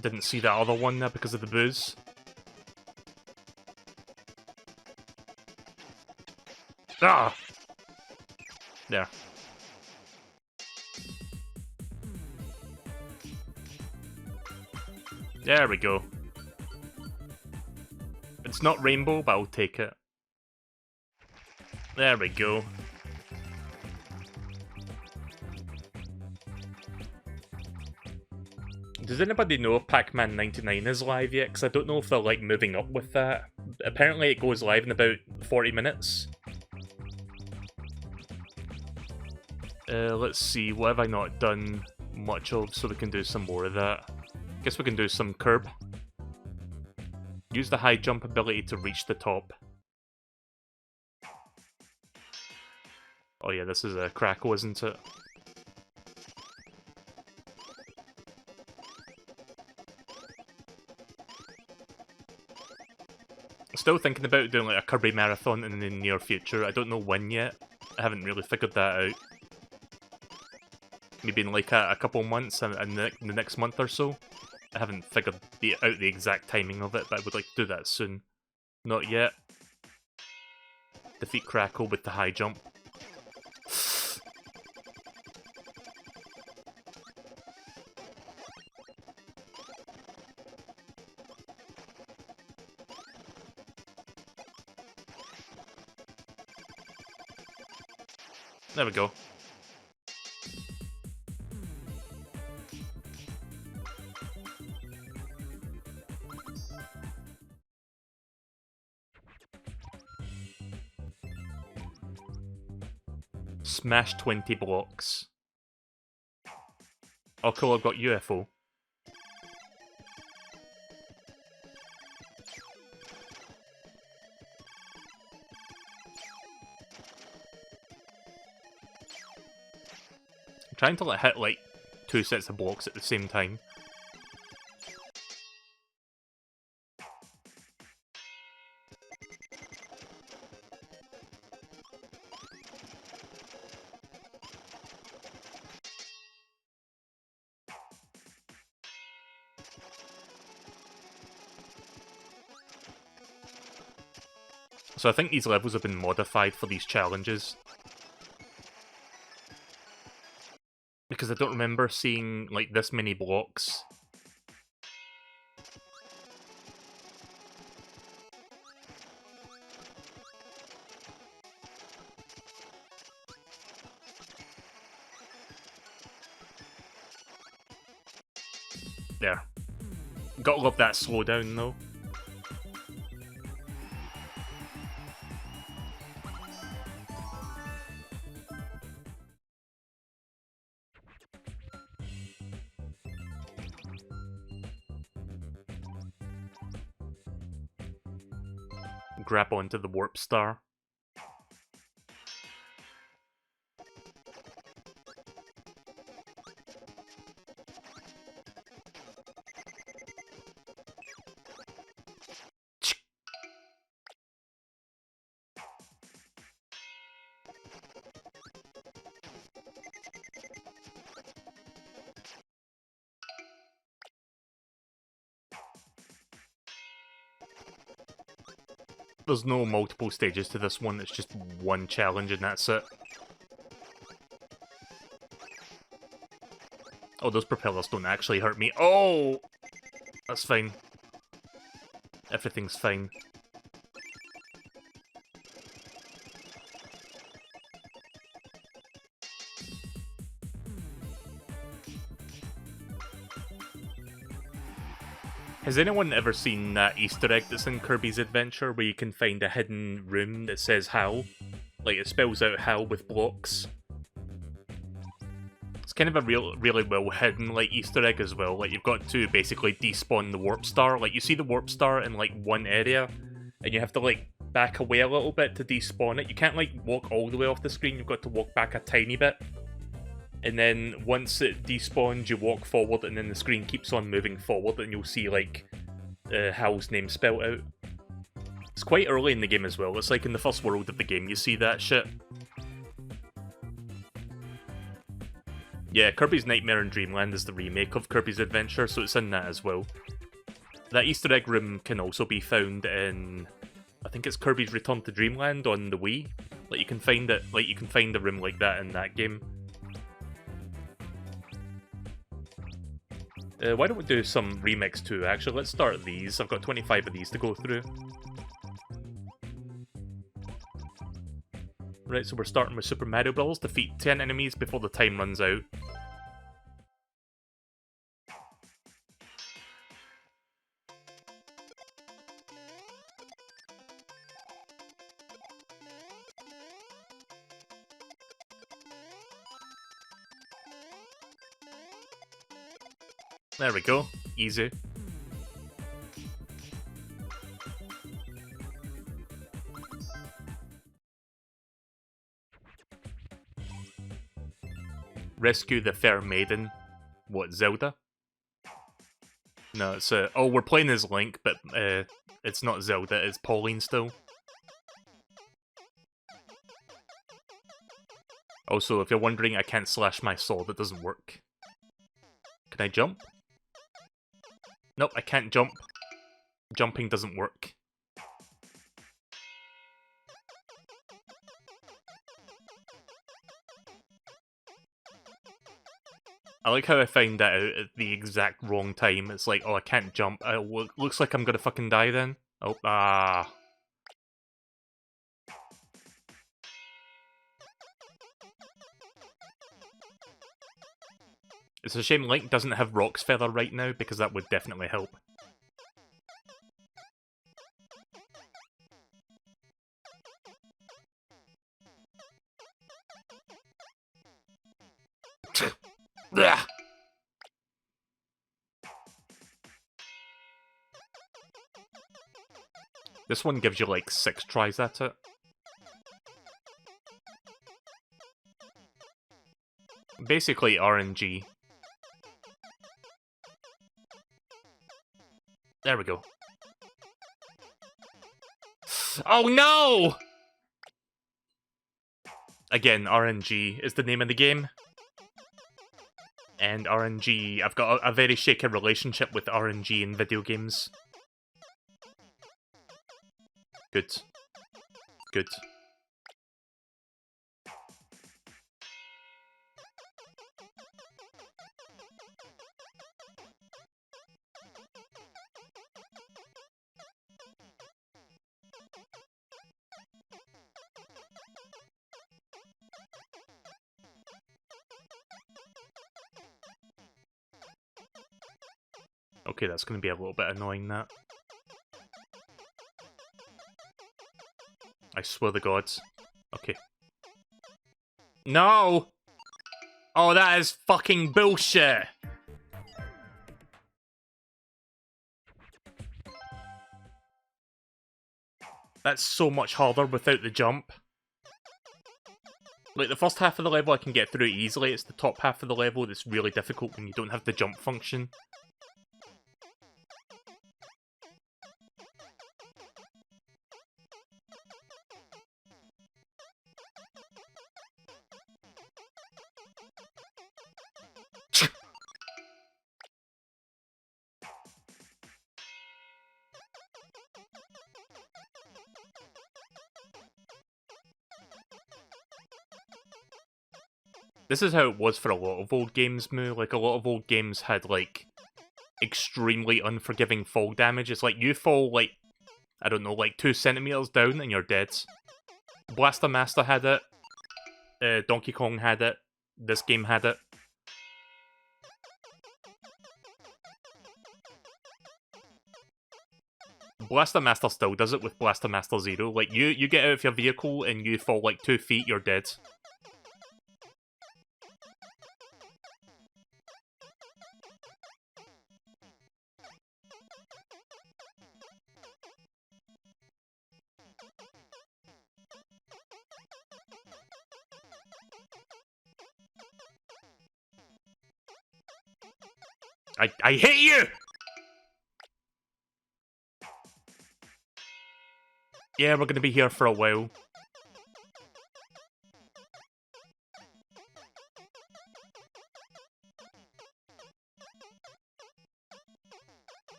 Didn't see that other one there because of the booze. Ah! There. There we go. It's not rainbow, but I'll take it. There we go. Does anybody know if Pac-Man 99 is live yet? Because I don't know if they're like moving up with that. Apparently it goes live in about 40 minutes. Let's see, what have I not done much of so we can do some more of that? Guess we can do some curb. Use the high jump ability to reach the top. Oh yeah, this is a crackle, isn't it? Still thinking about doing like a Kirby marathon in the near future. I don't know when yet. I haven't really figured that out. Maybe in like a couple months and the next month or so. I haven't figured out the exact timing of it, but I would like to do that soon. Not yet. Defeat Crackle with the high jump. There we go. Smash 20 blocks. Oh cool, I've got UFO. I'm trying to hit like 2 sets of blocks at the same time. So I think these levels have been modified for these challenges. Because I don't remember seeing, like, this many blocks. There. Gotta love that slowdown, though. Grab onto the warp star. There's no multiple stages to this one, it's just one challenge and that's it. Oh, those propellers don't actually hurt me. Oh! That's fine. Everything's fine. Has anyone ever seen that Easter egg that's in Kirby's Adventure where you can find a hidden room that says HAL? Like, it spells out HAL with blocks. It's kind of a really well hidden, like, Easter egg as well. Like, you've got to basically despawn the warp star. Like, you see the warp star in, like, one area, and you have to, like, back away a little bit to despawn it. You can't, like, walk all the way off the screen, you've got to walk back a tiny bit. And then once it despawns, you walk forward, and then the screen keeps on moving forward, and you'll see, like, HAL's name spelled out. It's quite early in the game as well. It's like in the first world of the game, you see that shit. Yeah, Kirby's Nightmare in Dreamland is the remake of Kirby's Adventure, so it's in that as well. That Easter egg room can also be found in, I think it's Kirby's Return to Dreamland on the Wii. Like, you can find it, like, you can find a room like that in that game. Why don't we do some remix too, actually? Let's start these. I've got 25 of these to go through. Right, so we're starting with Super Mario Bros. Defeat 10 enemies before the time runs out. There we go. Easy. Rescue the Fair Maiden. What, Zelda? No, it's oh, we're playing as Link, but it's not Zelda, it's Pauline still. Also, if you're wondering, I can't slash my sword, it doesn't work. Can I jump? Nope, I can't jump. Jumping doesn't work. I like how I found that out at the exact wrong time. It's like, oh, I can't jump. Looks like I'm gonna fucking die then. Oh, ah. It's a shame Link doesn't have Rock's Feather right now, because that would definitely help. This one gives you like 6 tries at it. Basically RNG. There we go. Oh no! Again, RNG is the name of the game. And RNG, I've got a very shaky relationship with RNG in video games. Good. Good. Okay, that's going to be a little bit annoying, that. I swear to gods. Okay. No! Oh, that is fucking bullshit! That's so much harder without the jump. Like, the first half of the level I can get through easily, it's the top half of the level that's really difficult when you don't have the jump function. This is how it was for a lot of old games, Moo. Like, a lot of old games had, like, extremely unforgiving fall damage. It's like, you fall, like, I don't know, like 2 centimeters down and you're dead. Blaster Master had it. Donkey Kong had it. This game had it. Blaster Master still does it with Blaster Master Zero. Like, you get out of your vehicle and you fall like 2 feet, you're dead. I hate you! Yeah, we're gonna be here for a while.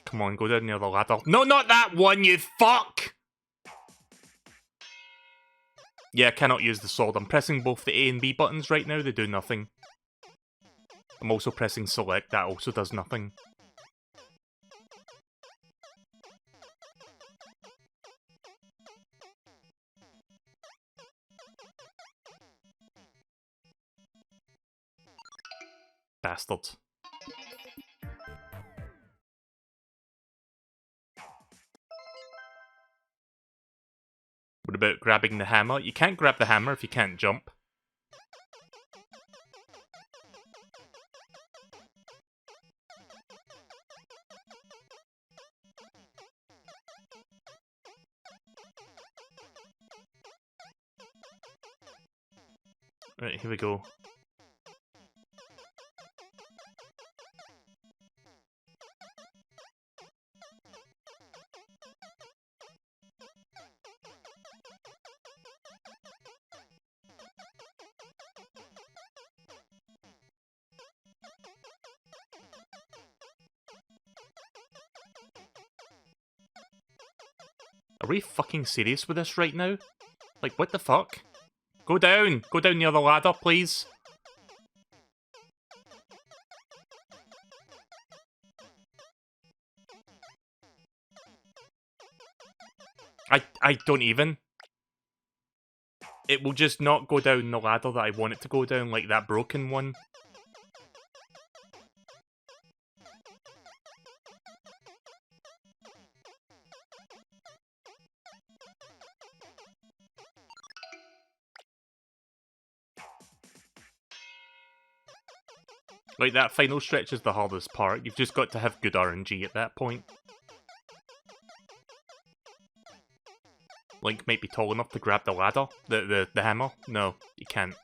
Come on, go down near the ladder. No, not that one, you fuck! Yeah, I cannot use the sword. I'm pressing both the A and B buttons right now, they do nothing. I'm also pressing select, that also does nothing. Bastard. What about grabbing the hammer? You can't grab the hammer if you can't jump. Right, here we go. Are we fucking serious with this right now? Like, what the fuck? Go down! Go down near the ladder, please! I don't even. It will just not go down the ladder that I want it to go down, like that broken one. Like, that final stretch is the hardest part. You've just got to have good RNG at that point. Link might be tall enough to grab the ladder. The hammer? No, you can't.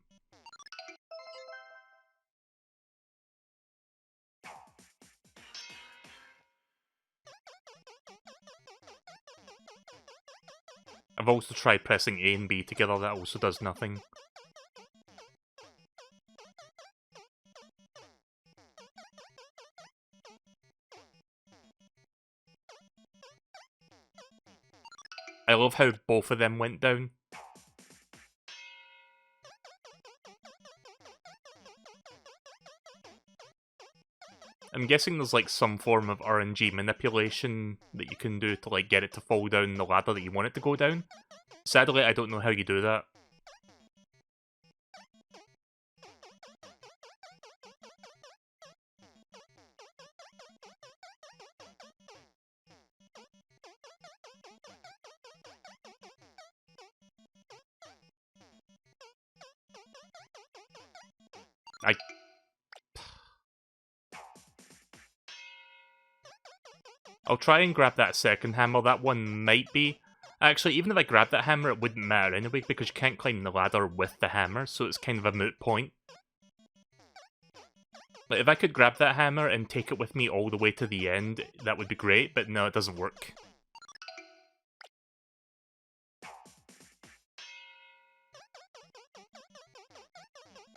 I've also tried pressing A and B together, that also does nothing. I love how both of them went down. I'm guessing there's like some form of RNG manipulation that you can do to like get it to fall down the ladder that you want it to go down. Sadly, I don't know how you do that. I'll try and grab that second hammer. That one might be Actually, even if I grabbed that hammer, it wouldn't matter anyway, because you can't climb the ladder with the hammer, so it's kind of a moot point. Like, if I could grab that hammer and take it with me all the way to the end, that would be great, but no, it doesn't work.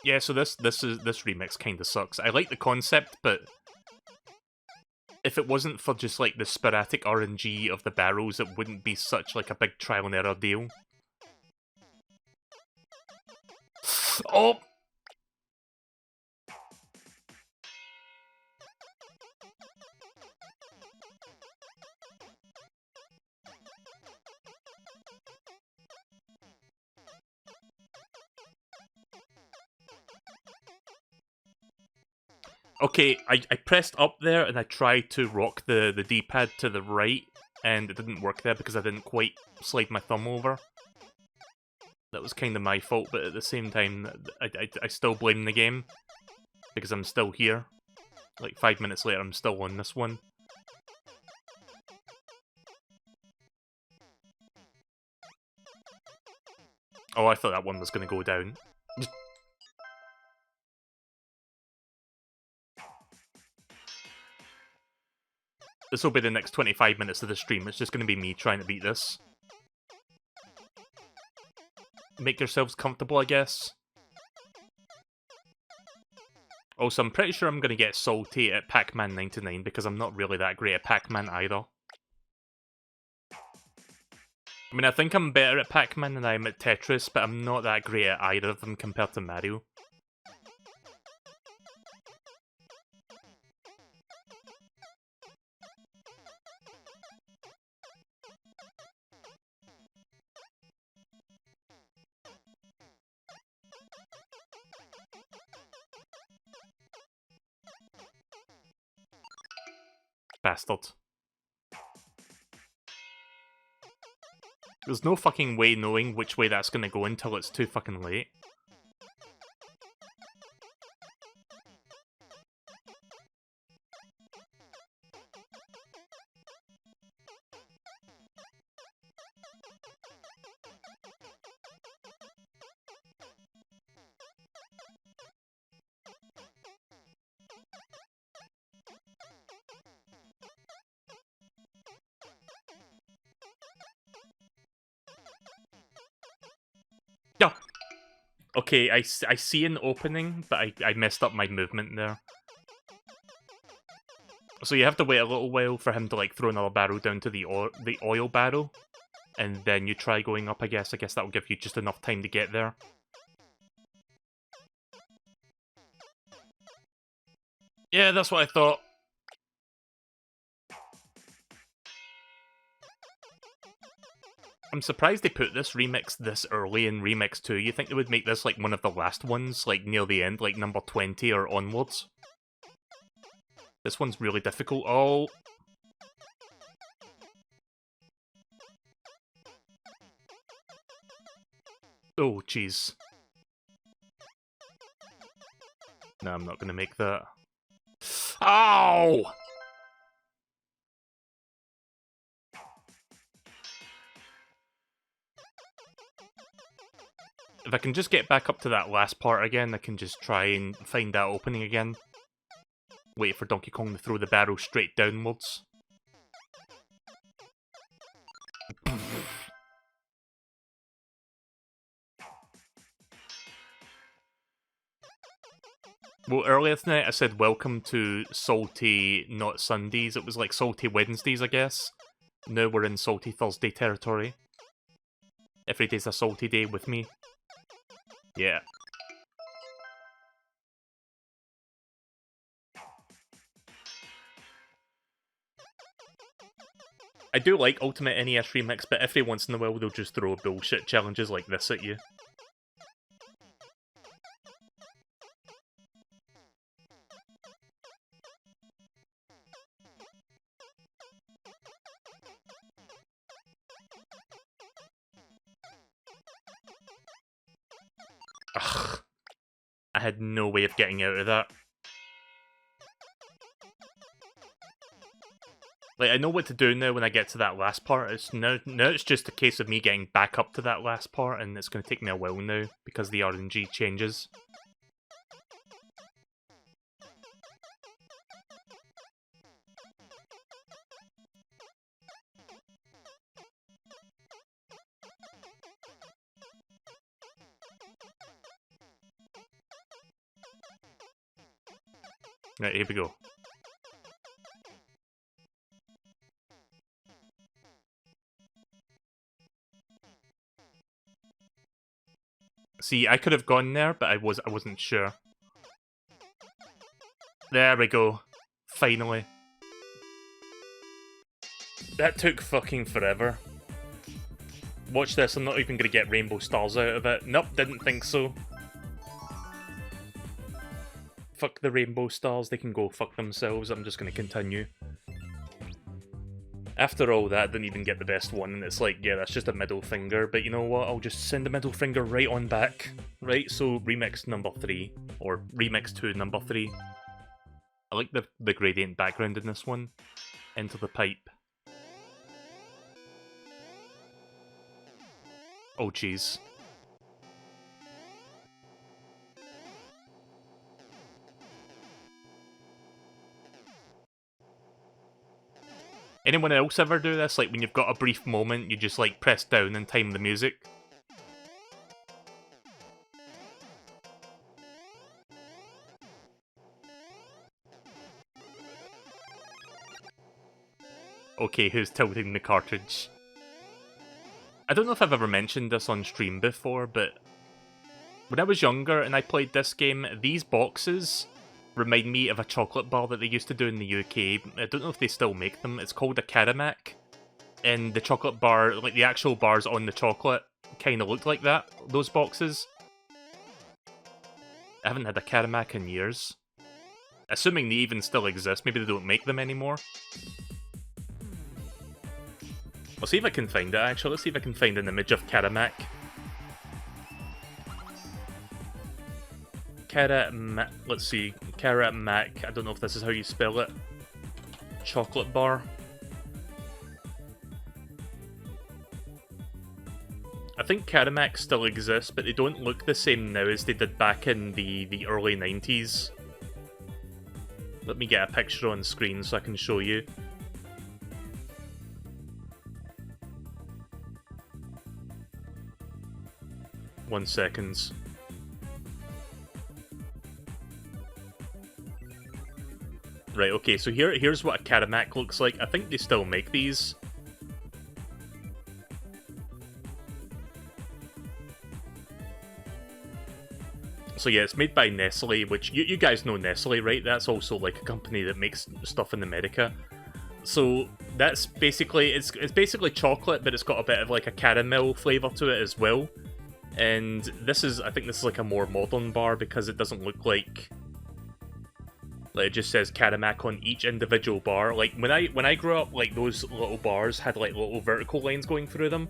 Yeah, so this remix kind of sucks. I like the concept, but if it wasn't for just like the sporadic RNG of the barrels, it wouldn't be such like a big trial and error deal. Oh! Okay, I pressed up there and I tried to rock the D-pad to the right, and it didn't work there because I didn't quite slide my thumb over. That was kind of my fault, but at the same time, I still blame the game, because I'm still here. Like, 5 minutes later, I'm still on this one. Oh, I thought that one was going to go down. This will be the next 25 minutes of the stream. It's just going to be me trying to beat this. Make yourselves comfortable, I guess. Also, I'm pretty sure I'm going to get salty at Pac-Man 99 because I'm not really that great at Pac-Man either. I mean, I think I'm better at Pac-Man than I am at Tetris, but I'm not that great at either of them compared to Mario. Bastard. There's no fucking way knowing which way that's gonna go until it's too fucking late. Yeah. Okay, I see an opening, but I messed up my movement there. So you have to wait a little while for him to like throw another barrel down to the oil barrel, and then you try going up, I guess. I guess that will give you just enough time to get there. Yeah, that's what I thought. I'm surprised they put this remix this early in Remix 2. You think they would make this like one of the last ones, like near the end, like number 20 or onwards? This one's really difficult. Oh! Oh, jeez. No, I'm not gonna make that. Ow! If I can just get back up to that last part again, I can just try and find that opening again. Wait for Donkey Kong to throw the barrel straight downwards. Well, earlier tonight I said welcome to Salty Not Sundays. It was like Salty Wednesdays, I guess. Now we're in Salty Thursday territory. Every day's a salty day with me. Yeah. I do like Ultimate NES Remix, but every once in a while they'll just throw bullshit challenges like this at you. Ugh. I had no way of getting out of that. Like, I know what to do now when I get to that last part. Now it's just a case of me getting back up to that last part, and it's going to take me a while now, because the RNG changes. Right, here we go. See, I could have gone there, but I wasn't sure. There we go. Finally. That took fucking forever. Watch this, I'm not even gonna get rainbow stars out of it. Nope, didn't think so. Fuck the rainbow stars, they can go fuck themselves, I'm just gonna continue. After all that, I didn't even get the best one, and it's like, yeah, that's just a middle finger, but you know what, I'll just send the middle finger right on back. Right, so remix number 3, or remix 2 number 3. I like the gradient background in this one. Enter the pipe. Oh jeez. Anyone else ever do this? Like, when you've got a brief moment, you just, like, press down and time the music? Okay, who's tilting the cartridge? I don't know if I've ever mentioned this on stream before, but when I was younger and I played this game, these boxes remind me of a chocolate bar that they used to do in the UK. I don't know if they still make them. It's called a Karamak. And the chocolate bar, like the actual bars on the chocolate, kind of looked like that, those boxes. I haven't had a Karamak in years. Assuming they even still exist, maybe they don't make them anymore. I'll see if I can find it, actually. Let's see if I can find an image of Karamak. Let's see. Karamak. I don't know if this is how you spell it. Chocolate bar. I think Karamak still exists, but they don't look the same now as they did back in the early 90s. Let me get a picture on screen so I can show you. One second. Right, okay, so here's what a Karamak looks like. I think they still make these. So yeah, it's made by Nestle, which you guys know Nestle, right? That's also like a company that makes stuff in America. So that's basically, it's basically chocolate, but it's got a bit of like a caramel flavour to it as well. And this is, I think this is like a more modern bar because it doesn't look like it just says Karamak on each individual bar. Like when I grew up, like those little bars had like little vertical lines going through them.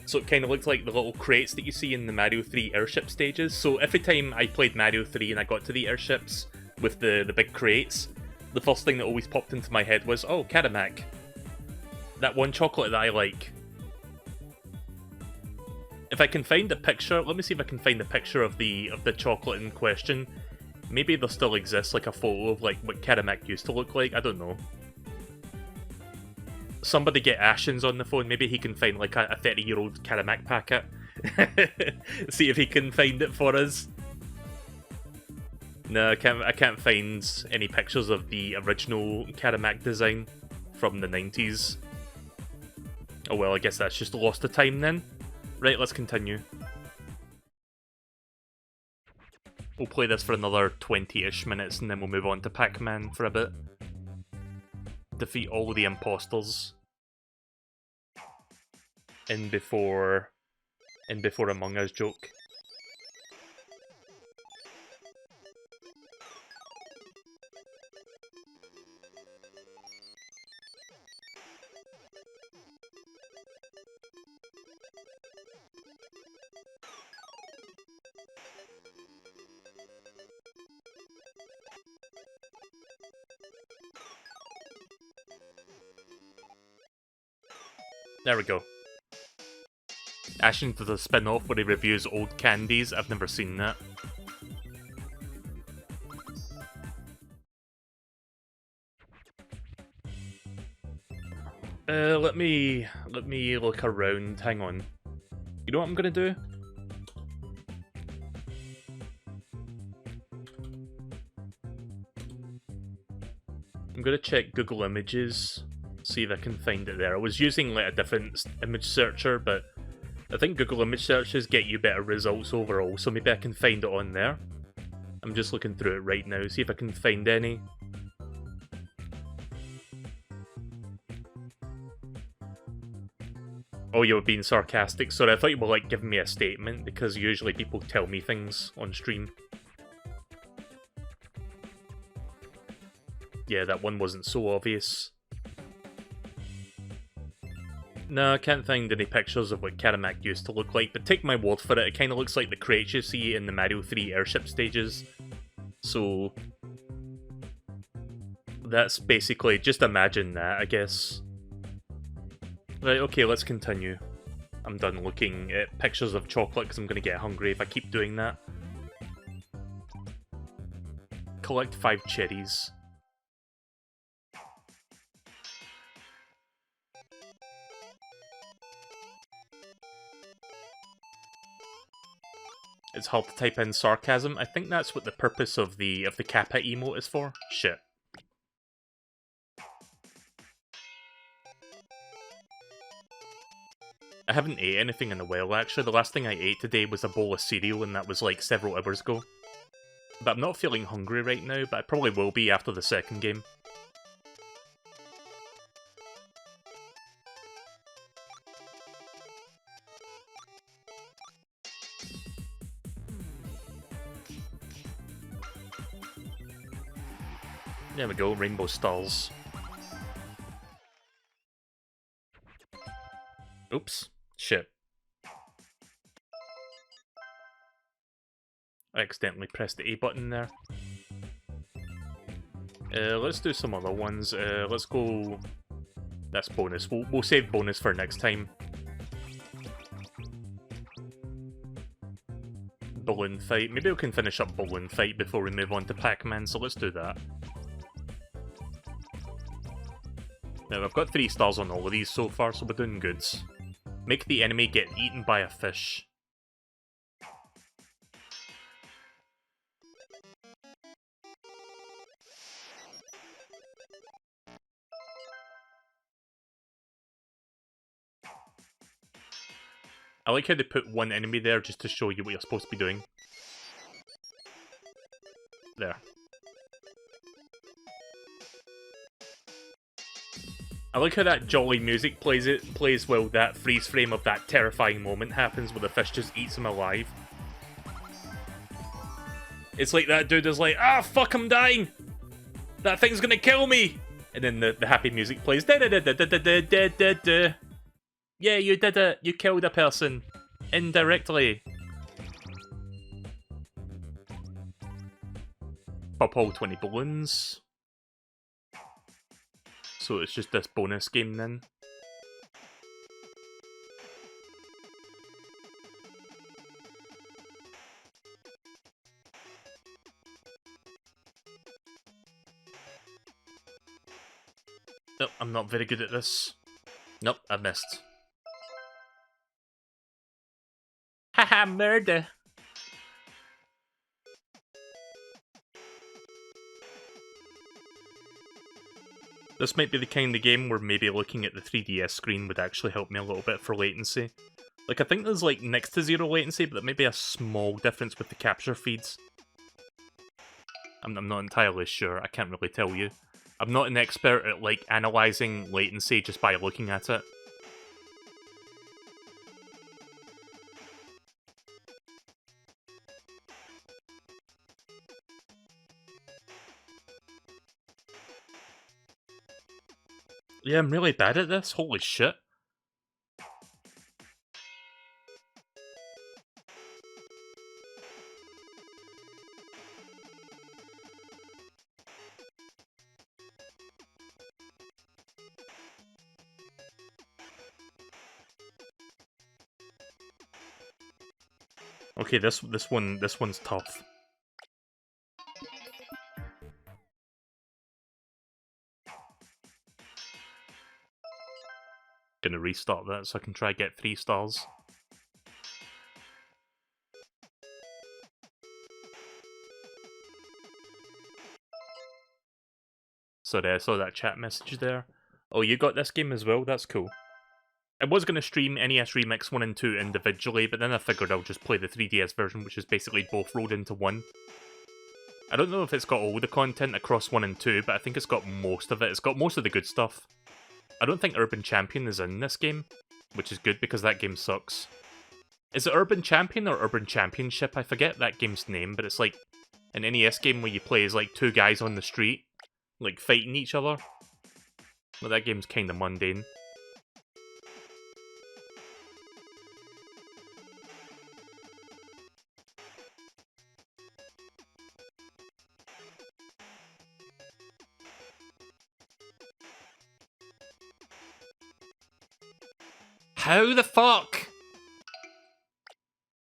So it kind of looked like the little crates that you see in the Mario 3 airship stages. So every time I played Mario 3 and I got to the airships with the big crates, the first thing that always popped into my head was, oh, Karamak. That one chocolate that I like. If I can find a picture, let me see if I can find a picture of the chocolate in question. Maybe there still exists like a photo of like what Karamak used to look like, I don't know. Somebody get Ashens on the phone, maybe he can find like a 30-year-old Karamak packet. See if he can find it for us. No, I can't find any pictures of the original Karamak design from the 90s. Oh well, I guess that's just lost to time then. Right, let's continue. We'll play this for another 20-ish minutes and then we'll move on to Pac-Man for a bit. Defeat all the imposters. In before Among Us joke. There we go. Ashton does a spin-off where he reviews old candies. I've never seen that. Let me look around. Hang on. You know what I'm gonna do? I'm gonna check Google Images, see if I can find it there. I was using like a different image searcher, but I think Google image searches get you better results overall, so maybe I can find it on there. I'm just looking through it right now, see if I can find any. Oh, you were being sarcastic. Sorry, I thought you were like giving me a statement, because usually people tell me things on stream. Yeah, that one wasn't so obvious. No, I can't find any pictures of what Karamak used to look like, but take my word for it, it kind of looks like the crates you see in the Mario 3 airship stages. So that's basically, just imagine that, I guess. Right, okay, let's continue. I'm done looking at pictures of chocolate because I'm going to get hungry if I keep doing that. Collect 5 cherries. It's hard to type in sarcasm. I think that's what the purpose of the Kappa emote is for. Shit. I haven't ate anything in a while, actually. The last thing I ate today was a bowl of cereal, and that was like several hours ago. But I'm not feeling hungry right now, but I probably will be after the second game. There we go, rainbow stars. Oops. Shit. I accidentally pressed the A button there. Let's do some other ones. Let's go... That's bonus. We'll save bonus for next time. Balloon fight. Maybe we can finish up balloon fight before we move on to Pac-Man, so let's do that. Now, I've got 3 stars on all of these so far, so we're doing good. Make the enemy get eaten by a fish. I like how they put one enemy there just to show you what you're supposed to be doing. There. I like how that jolly music plays while that freeze frame of that terrifying moment happens where the fish just eats him alive. It's like that dude is like, ah, fuck, I'm dying! That thing's gonna kill me! And then the happy music plays. Da da da da da da da da da. Yeah, you did it. You killed a person. Indirectly. Pop all 20 balloons. So it's just this bonus game then. Nope, I'm not very good at this. Nope, I missed. Haha, murder! This might be the kind of game where maybe looking at the 3DS screen would actually help me a little bit for latency. Like, I think there's like next to zero latency, but there may be a small difference with the capture feeds. I'm not entirely sure, I can't really tell you. I'm not an expert at like analysing latency just by looking at it. Yeah, I'm really bad at this, holy shit. Okay, this one's tough. Gonna restart that so I can try to get 3 stars. Sorry, I saw that chat message there. Oh, you got this game as well? That's cool. I was going to stream NES Remix 1 and 2 individually, but then I figured I'll just play the 3DS version, which is basically both rolled into one. I don't know if it's got all the content across 1 and 2, but I think it's got most of it. It's got most of the good stuff. I don't think Urban Champion is in this game, which is good because that game sucks. Is it Urban Champion or Urban Championship? I forget that game's name, but it's like an NES game where you play as like 2 guys on the street, like fighting each other. Well, that game's kind of mundane. How the fuck?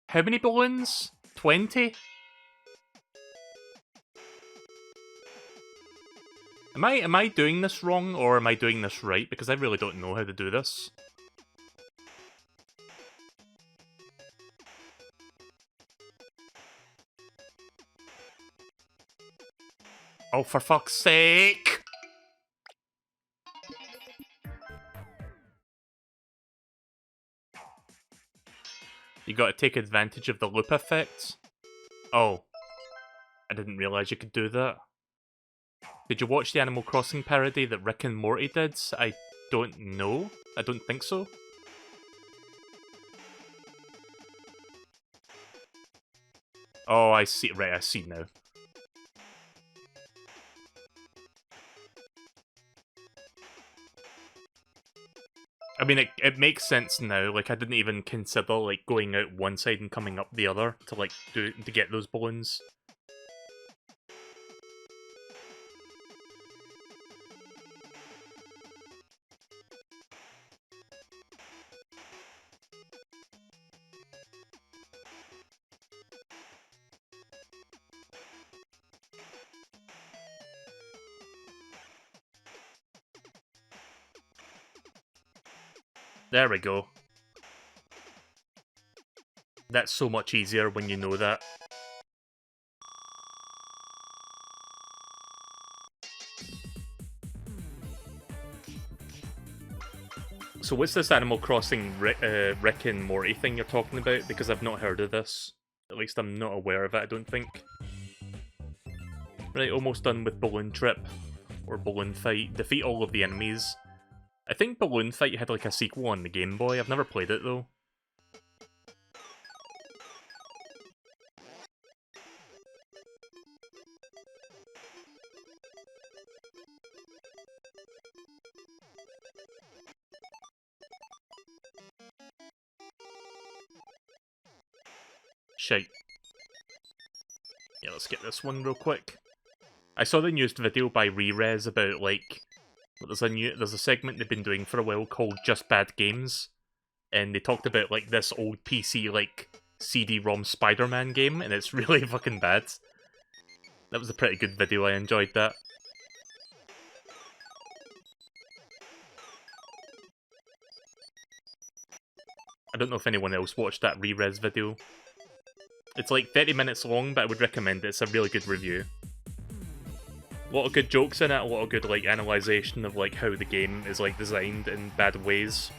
How many balloons? 20? Am I doing this wrong, or am I doing this right? Because I really don't know how to do this. Oh, for fuck's sake! You gotta take advantage of the loop effect? Oh. I didn't realize you could do that. Did you watch the Animal Crossing parody that Rick and Morty did? I don't know. I don't think so. Oh, I see. Right, I see now. I mean, it makes sense now. Like, I didn't even consider, like, going out one side and coming up the other to, like, to get those balloons. There we go. That's so much easier when you know that. So what's this Animal Crossing Rick and Morty thing you're talking about? Because I've not heard of this. At least I'm not aware of it, I don't think. Right, almost done with Balloon Trip. Or Balloon Fight. Defeat all of the enemies. I think Balloon Fight had like a sequel on the Game Boy. I've never played it though. Shite. Yeah, let's get this one real quick. I saw the newest video by Re-Res about, like, there's a segment they've been doing for a while called Just Bad Games, and they talked about, like, this old PC, like, CD-ROM Spider-Man game, and it's really fucking bad. That was a pretty good video, I enjoyed that. I don't know if anyone else watched that Re-Res video. It's like 30 minutes long, but I would recommend it. It's a really good review. A lot of good jokes in it, a lot of good, like, analysation of, like, how the game is, like, designed in bad ways.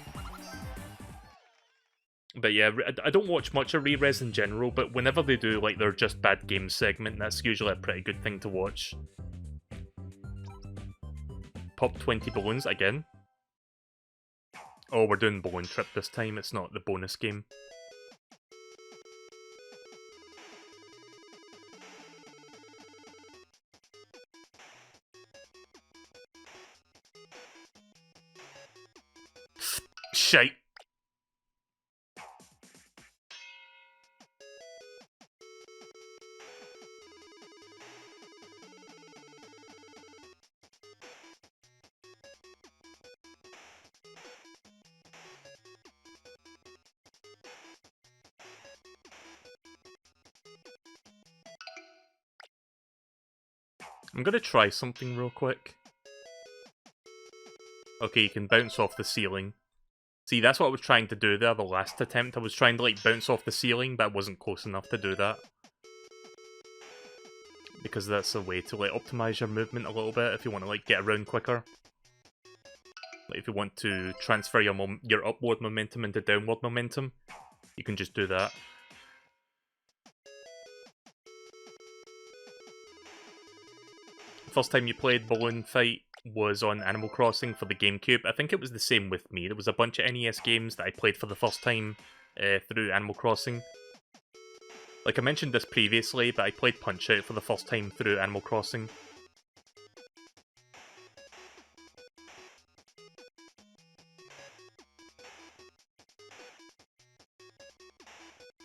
But yeah, I don't watch much of Re-Res in general, but whenever they do, like, their Just Bad Games segment, that's usually a pretty good thing to watch. Pop 20 balloons again. Oh, we're doing Balloon Trip this time, it's not the bonus game. Shite. I'm gonna try something real quick. Okay, you can bounce off the ceiling. See, that's what I was trying to do there, the last attempt. I was trying to, like, bounce off the ceiling, but I wasn't close enough to do that. Because that's a way to, like, optimize your movement a little bit if you want to, like, get around quicker. Like, if you want to transfer your upward momentum into downward momentum, you can just do that. First time you played Balloon Fight was on Animal Crossing for the GameCube. I think it was the same with me. There was a bunch of NES games that I played for the first time through Animal Crossing. Like, I mentioned this previously, but I played Punch-Out for the first time through Animal Crossing.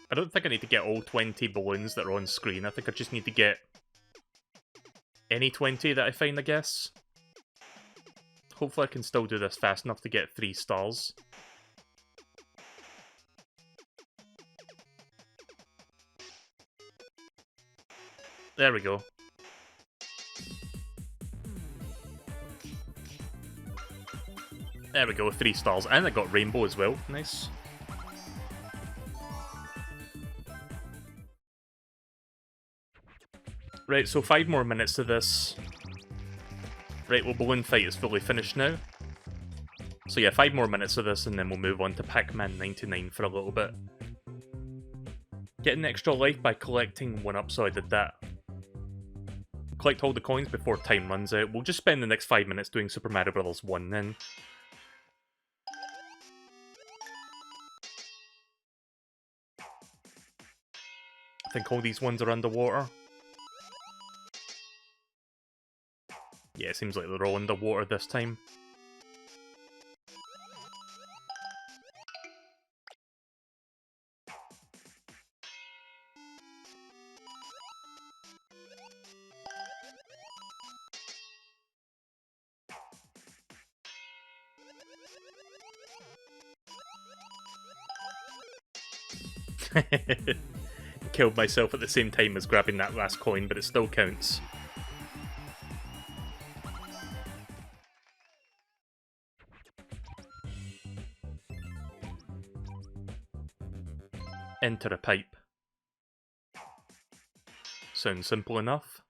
I don't think I need to get all 20 balloons that are on screen. I think I just need to get any 20 that I find, I guess. Hopefully I can still do this fast enough to get 3 stars. There we go. There we go, 3 stars. And I got rainbow as well. Nice. Right, so 5 more minutes to this. Right, well, Balloon Fight is fully finished now. So yeah, 5 more minutes of this and then we'll move on to Pac-Man 99 for a little bit. Get an extra life by collecting 1-up, so I did that. Collect all the coins before time runs out. We'll just spend the next 5 minutes doing Super Mario Bros. 1 then. I think all these ones are underwater. Yeah, it seems like they're all underwater this time. Killed myself at the same time as grabbing that last coin, but it still counts. Enter a pipe. Sounds simple enough.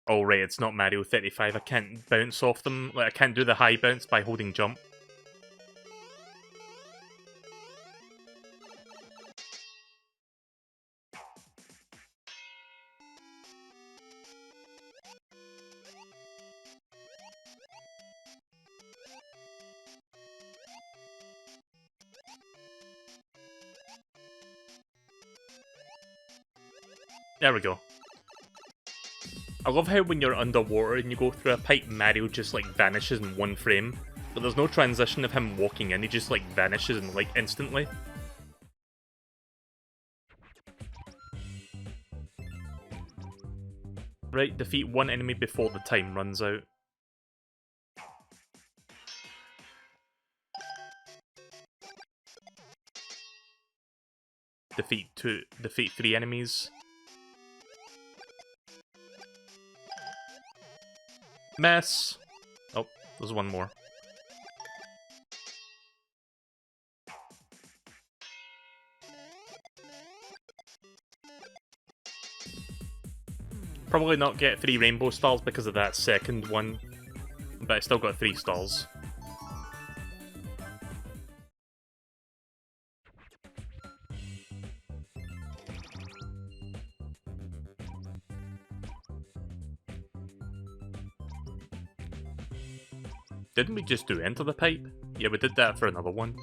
Oh right, it's not Mario 35, I can't bounce off them, like I can't do the high bounce by holding jump. There we go. I love how when you're underwater and you go through a pipe, Mario just like vanishes in 1 frame. But there's no transition of him walking in, he just like vanishes and like instantly. Right, defeat 1 enemy before the time runs out. Defeat 3 enemies. Mess! Oh, there's 1 more. Probably not get 3 rainbow stars because of that second one, but I still got 3 stars. Didn't we just do enter the pipe? Yeah, we did that for another one.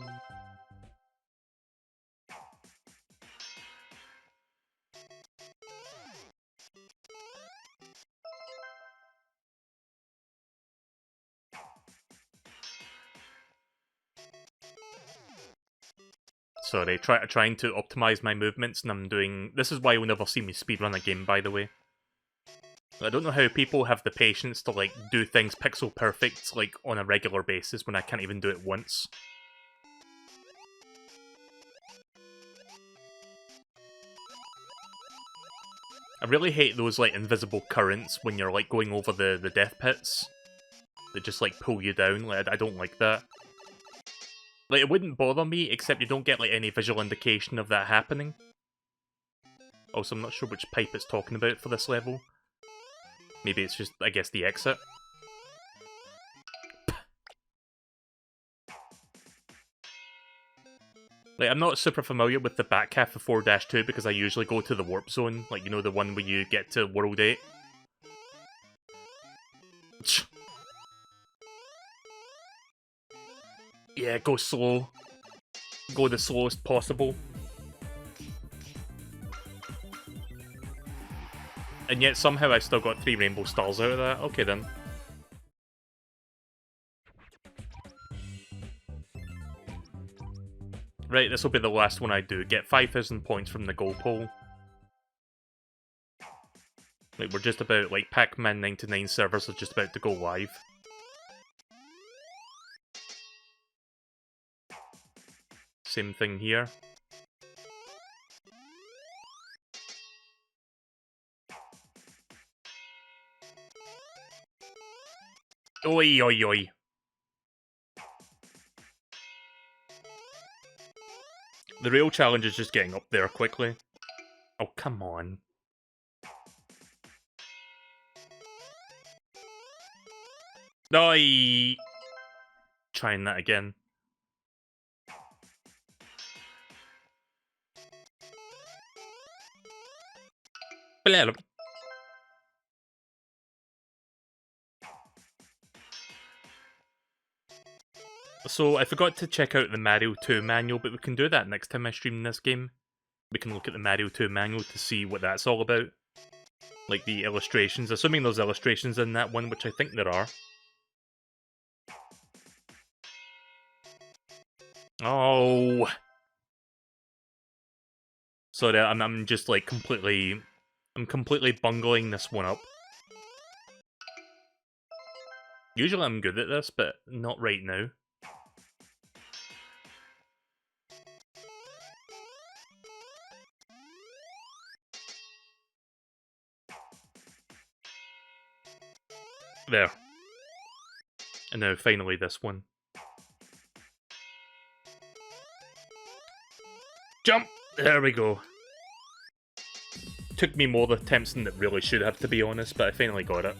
Sorry, trying to optimize my movements, and I'm doing... This is why you'll never see me speedrun a game, by the way. I don't know how people have the patience to, like, do things pixel perfect, like, on a regular basis when I can't even do it once. I really hate those, like, invisible currents when you're, like, going over the death pits. That just, like, pull you down. Like, I don't like that. Like, it wouldn't bother me, except you don't get, like, any visual indication of that happening. Also, I'm not sure which pipe it's talking about for this level. Maybe it's just, I guess, the exit. Like, I'm not super familiar with the back half of 4-2 because I usually go to the warp zone. Like, you know, the one where you get to World 8. Yeah, go slow. Go the slowest possible. And yet somehow I still got 3 rainbow stars out of that. Okay then. Right, this will be the last one I do. Get 5,000 points from the goal pole. Like, we're just about, like, Pac-Man 99 servers are just about to go live. Same thing here. Oi, oi, oi. The real challenge is just getting up there quickly. Oh, come on. Oi! Trying that again. So, I forgot to check out the Mario 2 manual, but we can do that next time I stream this game. We can look at the Mario 2 manual to see what that's all about. Like the illustrations, assuming there's illustrations in that one, which I think there are. Oh! Sorry, I'm just like completely... I'm completely bungling this one up. Usually I'm good at this, but not right now. There. And now finally this one. Jump! There we go. Took me more attempts than it really should have, to be honest, but I finally got it.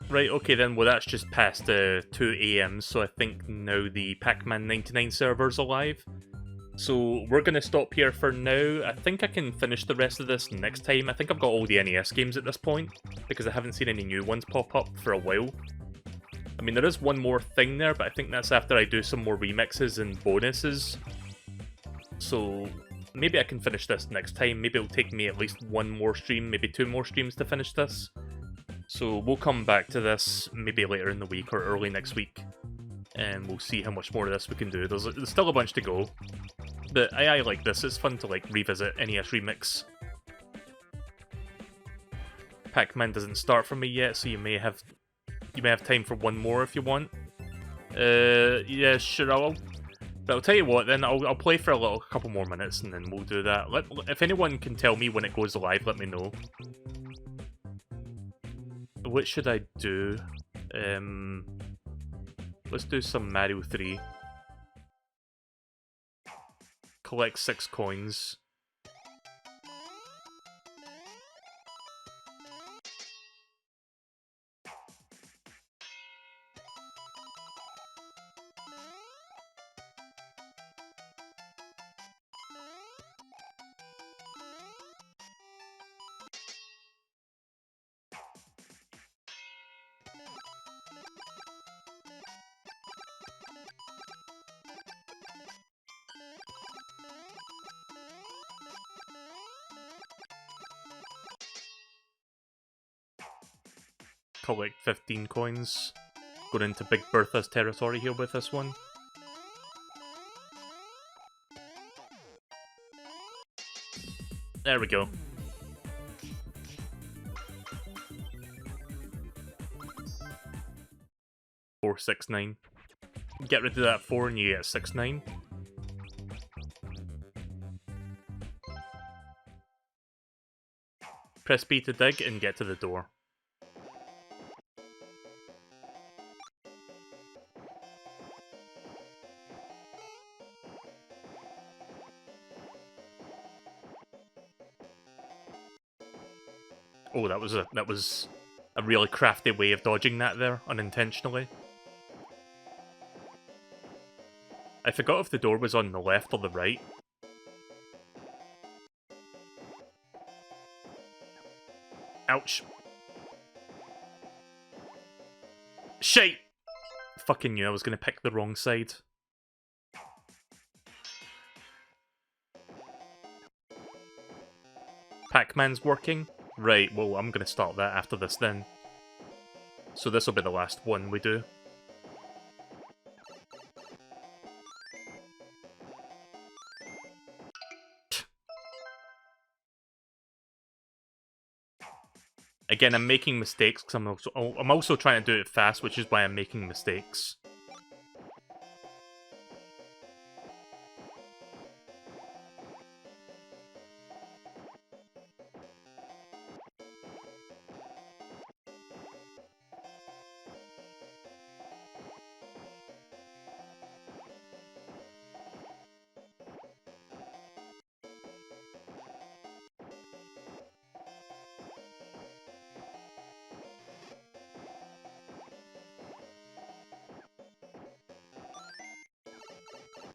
Right, okay then, well that's just past 2 AM, so I think now the Pac-Man 99 server's alive. So we're going to stop here for now. I think I can finish the rest of this next time. I think I've got all the NES games at this point, because I haven't seen any new ones pop up for a while. I mean, there is one more thing there, but I think that's after I do some more remixes and bonuses. So maybe I can finish this next time. Maybe it'll take me at least one more stream, maybe 2 more streams to finish this. So we'll come back to this maybe later in the week or early next week, and we'll see how much more of this we can do. There's still a bunch to go. But I like this, it's fun to like revisit NES Remix. Pac-Man doesn't start for me yet, so you may have time for one more if you want. Yeah, sure, but I'll tell you what, then I'll play for a couple more minutes and then we'll do that. If anyone can tell me when it goes live, let me know. What should I do? Let's do some Mario 3. Collect 6 coins. Collect 15 coins. Going into Big Bertha's territory here with this one. There we go. Four, 6, 9. Get rid of that 4 and you get 6, 9. Press B to dig and get to the door. Oh, that was a really crafty way of dodging that there, unintentionally. I forgot if the door was on the left or the right. Ouch. Shite! Fucking knew I was gonna pick the wrong side. Pac-Man's working? Right, well, I'm gonna start that after this then. So this will be the last one we do. Again, I'm making mistakes because I'm also trying to do it fast, which is why I'm making mistakes.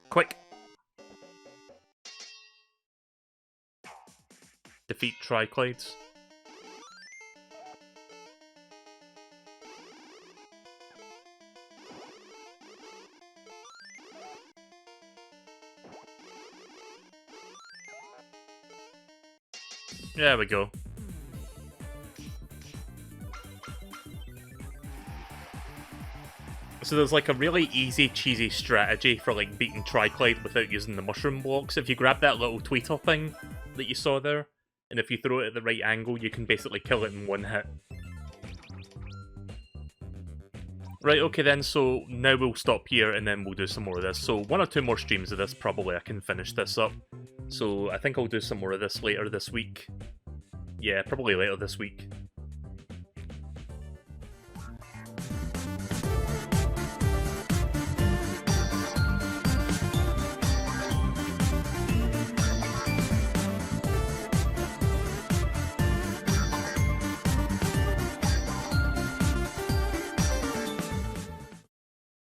Quick! Defeat Triclades. There we go. So there's like a really easy, cheesy strategy for like beating Triclade without using the mushroom blocks. If you grab that little tweeter thing that you saw there, and if you throw it at the right angle, you can basically kill it in one hit. Right, okay then, so now we'll stop here and then we'll do some more of this. So 1 or 2 more streams of this, probably I can finish this up. So I think I'll do some more of this later this week. Yeah, probably later this week.